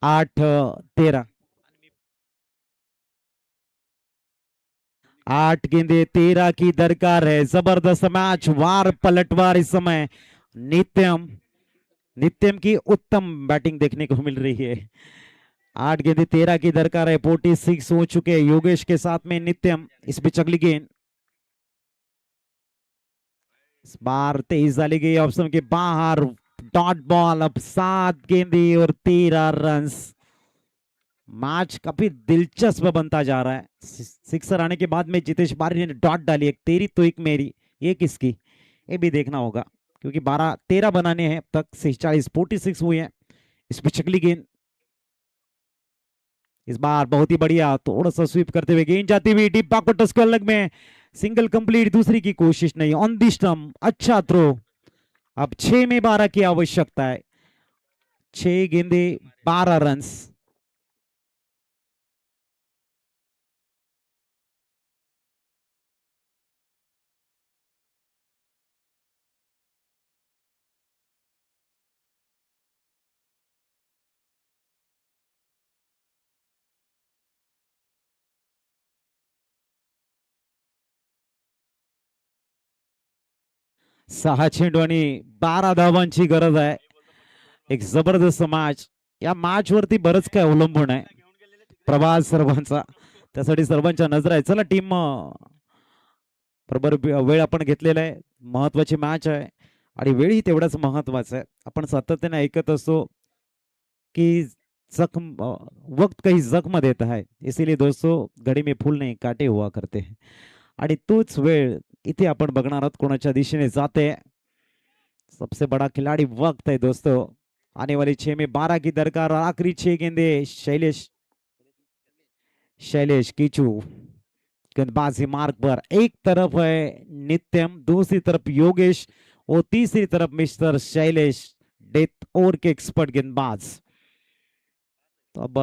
आठ 13 8 गेंदे 13 की दरकार है। जबरदस्त मैच, वार पलटवार इस समय नित्यम नित्यम की उत्तम बैटिंग देखने को मिल रही है। 8 गेंदे 13 की दरकार है। 46 हो चुके हैं योगेश के साथ में नित्यम। इस बीच अगली गेंद इस बार तेज डाली गई ऑप्शन के बाहर, डॉट बॉल। अब 7 गेंदे और 13 रन्स। मैच काफी दिलचस्प बनता जा रहा है। सिक्सर आने के बाद में जितेश बारी ने डॉट डाली, एक तेरी तो एक मेरी, ये किसकी, ये भी देखना होगा क्योंकि 12 13 बनाने हैं अब तक। 46 हुए हैं। इस पे चकली गेंद इस बार बहुत ही बढ़िया, थोड़ा सा स्वीप करते हुए गेंद जाती हुई डीप बैक पर स्क्वायर लेग में, सिंगल कंप्लीट। दूसरी की कोशिश नहीं, ऑन दी स्टंप, अच्छा थ्रो। अब 6 में 12 की आवश्यकता है। 6 गेंदे 12 रन्स। सहा चेंडू आणि 12 धावांची गरज आहे। एक जबरदस्त मॅच, या मॅच वरती बरंच काय अवलंबून आहे प्रवास सर्वांचा, त्यासाठी सर्वांच्या नजर आहे। चला टीम, बरोबर वेळ आपण घेतलेला आहे, महत्वाची मॅच आहे आणि वेळही तेवढाच महत्वाचा आहे। आपण सातत्याने ऐकत असतो की जख्म वक्त काही जख्म देता है, इसीलिए दोस्तों घडी में फूल नहीं काटे हुआ करते हैं। आणि तोच वेळ इथे आपण बघणार आहोत कोणाच्या दिशेने जाते। सबसे बड़ा खिलाड़ी वक्त है दोस्तों। आने वाली 6 में 12 की दरकार, आखिरी 6 गेंदे। शैलेश कीचू गेंदबाजी मार्ग पर, एक तरफ है नित्यम, दूसरी तरफ योगेश और तीसरी तरफ मिस्टर शैलेश, डेथ ओवर के एक्सपर्ट गेंदबाज। तो अब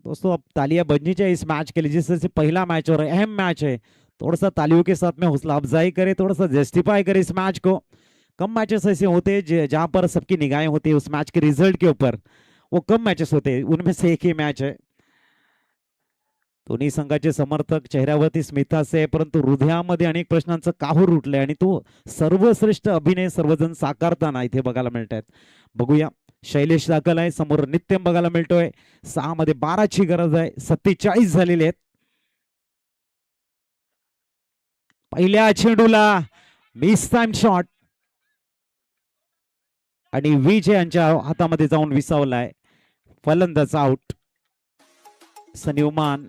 दोस्तों अब तालियां बजनी चाहिए इस मैच के लिए, जिस तरह से पहला मैच और अहम मैच है। थोड़ा सा तालियों के साथ में हौसला अफजाई करे, थोड़ा सा जस्टिफाई करे इस मैच को। कम मैचेस ऐसे होते हैं जहां पर सबकी निगाहें होती है उस मैच के रिजल्ट के ऊपर, वो कम मैचेस होते हैं, उनमें से एक ही मैच है। दोन्ही संघाचे समर्थक चेहऱ्यावरती स्मिताचे, परंतु हृदयामध्ये अनेक प्रश्नांचं काहूर उठलंय आणि तो सर्वश्रेष्ठ अभिनय सर्वजण साकारताना इथे बघायला मिळत आहेत। बघूया, शैलेश दाखल आहे, समोर नित्यम बघायला मिळतोय। 6 मध्ये 12 ची गरज आहे, 47 झालेले आहेत। पहिल्या चेंडूला मिस टाइम शॉट आणि विजय यांच्या हातामध्ये जाऊन विसावलाय, फलंदाज आउट। सन्युमान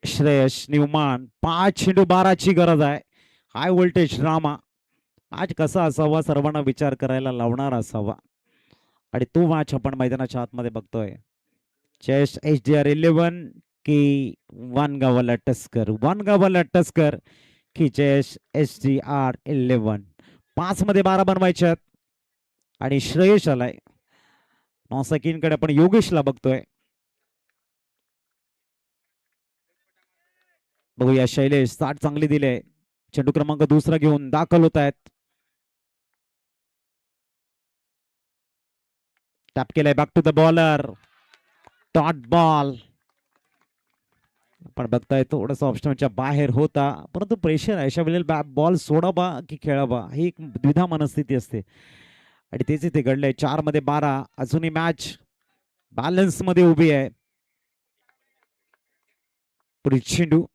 श्रेयस न्यूमान, 5 चेंडू 12 ची गरज आहे। हाय व्होल्टेज ड्रामा, मॅच कसा असावा सर्वांना विचार करायला लावणारा असावा आणि तो मॅच आपण मैदानाच्या आतमध्ये बघतोय। चेस HDR 11 की वन गावाला टस्कर, वन गावाला टस्कर की चेस HDR 11। 5 मध्ये 12 बनवायचे आहेत आणि श्रेयस आलाय। 9 सेकंडकडे आपण योगेशला बघतोय। बघूया, शैलेश स्टार्ट चांगली दिले, चेंडू क्रमांक दुसरा घेऊन दाखल होत आहेत। टॅप केलाय, back to the bowler, dot ball. आपण बघताय थोडस ऑप्शनच्या बाहेर होता, परंतु प्रेशर आहे, अशा वेळेला बॉल सोडावा की खेळावा ही एक द्विधा मनस्थिती असते आणि तेच इथे घडलंय। 4 मध्ये 12, अजूनही मॅच बॅलन्स मध्ये उभी आहे. पुढे चेंडू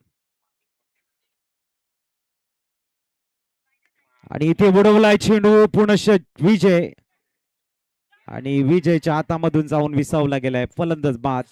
आणि इथे बुडवलाय चेंडू पुनश्च विजय आणि विजयच्या हातामधून जाऊन विसावला गेलाय. फलंदाज बाद.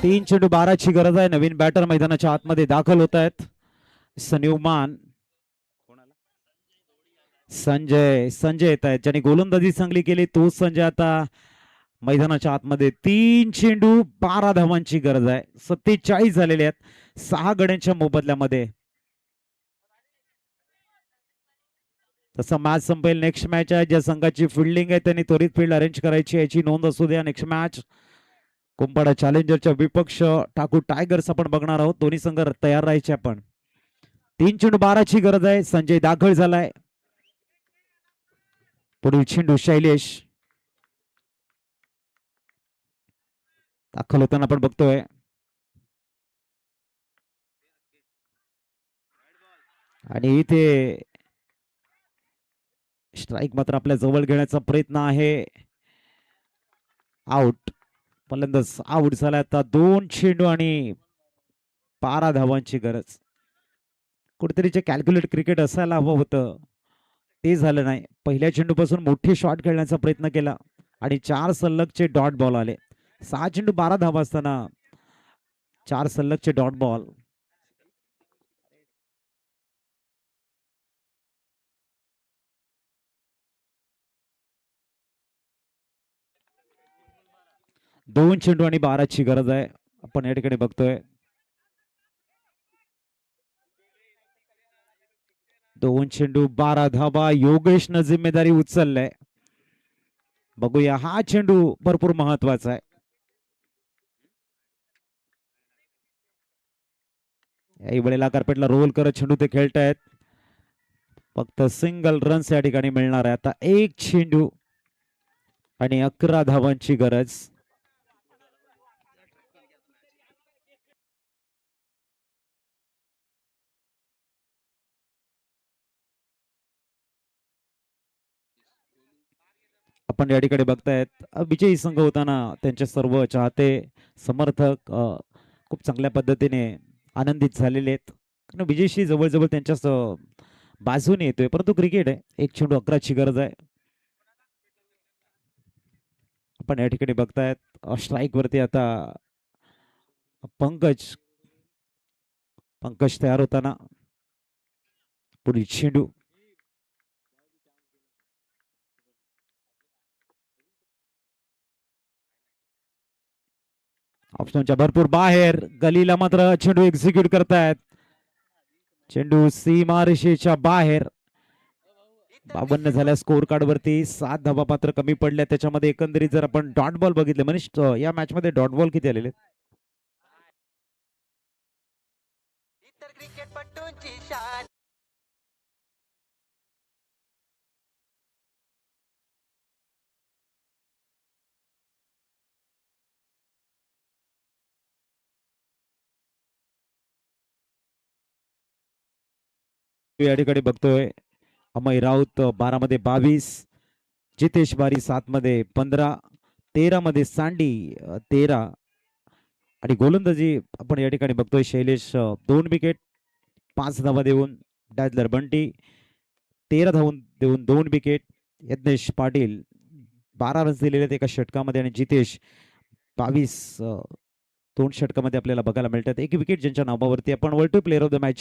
तीन चेंडू 12ची गरज आहे. नवीन बॅटर मैदानाच्या आतमध्ये दाखल होत आहेत. सन्युमान संजय येत आहेत, ज्यांनी गोलंदाजी चांगली केली. तोच संजय आता मैदानाच्या आतमध्ये. 3 चेंडू 12 धावांची गरज आहे. 47 झालेले आहेत 6 गड्यांच्या मोबदल्यामध्ये. तसं मॅच संपेल. नेक्स्ट मॅच आहे. ज्या संघाची फिल्डिंग आहे त्यांनी त्वरित फील्ड अरेंज करायची याची नोंद असू द्या. नेक्स्ट मॅच कुंपाडा चॅलेंजरच्या विपक्ष ठाकूर टायगर्स आपण बघणार आहोत. दोन्ही संघ तयार राहायचे आपण. 3 चेंडू 12ची गरज आहे. संजय दाखल झालाय. पुढील चेंडू शैलेश दाखल होताना आपण बघतोय. आणि इथे स्ट्राईक मात्र आपल्या जवळ घेण्याचा प्रयत्न आहे. आउट. फलंदाज आउट झाला. आता 2 चेंडू आणि 12 धावांची गरज. कुठेतरी जे कॅल्क्युलेट क्रिकेट असायला हवं होतं ते झालं नाही. पहिल्या चेंडूपासून मोठे शॉट खेळण्याचा प्रयत्न केला आणि 4 सलगचे डॉट बॉल आले. 6 चेंडू 12 धावा असताना 4 सलगचे डॉट बॉल. दोन चेंडू आणि 12ची गरज आहे. आपण या ठिकाणी बघतोय 2 चेंडू 12 धावा. योगेशनं जिम्मेदारी उचललाय. बघूया. हा चेंडू भरपूर महत्वाचा आहे. याही वेळेला कार्पेटला रोल करत चेंडू ते खेळतायत. फक्त सिंगल रन्स या ठिकाणी मिळणार आहे. आता 1 चेंडू आणि 11 धावांची गरज. आपण या ठिकाणी बघतायत विजयी संघ होताना त्यांचे सर्व चाहते समर्थक खूप चांगल्या पद्धतीने आनंदित झालेले आहेत. कारण विजयशी जवळजवळ त्यांच्या बाजूने येतोय. परंतु क्रिकेट आहे. 1 चेंडू 11ची गरज आहे. आपण या ठिकाणी बघतायत स्ट्राईक वरती आता पंकज तयार होताना. पुढील चेंडू ऑप्शनच्या भरपूर बाहेर. गलीला मात्र चेंडू एक्झिक्यूट करतायत. चेंडू सीमारेषेच्या बाहेर. 52 झाल्या स्कोर कार्ड वरती. 7 धावा मात्र कमी पडल्या. त्याच्यामध्ये एकंदरीत जर आपण डॉट बॉल बघितले मनीष या मॅच मध्ये डॉट बॉल किती आलेले? या ठिकाणी बघतोय अमय राऊत 12 मध्ये 22, जितेश बारी 7 मध्ये 15, 13 मध्ये सांडी 13 आणि गोलंदाजी आपण या ठिकाणी बघतोय शैलेश 2 विकेट 5 धावा देऊन. डॅजलर बंटी 13 धावून देऊन 2 विकेट. यज्ञेश पाटील 12 रन्स दिलेले एका षटकामध्ये आणि जितेश 22 2 षटकामध्ये आपल्याला बघायला मिळतात. 1 विकेट ज्यांच्या नावावरती. आपण world player of the match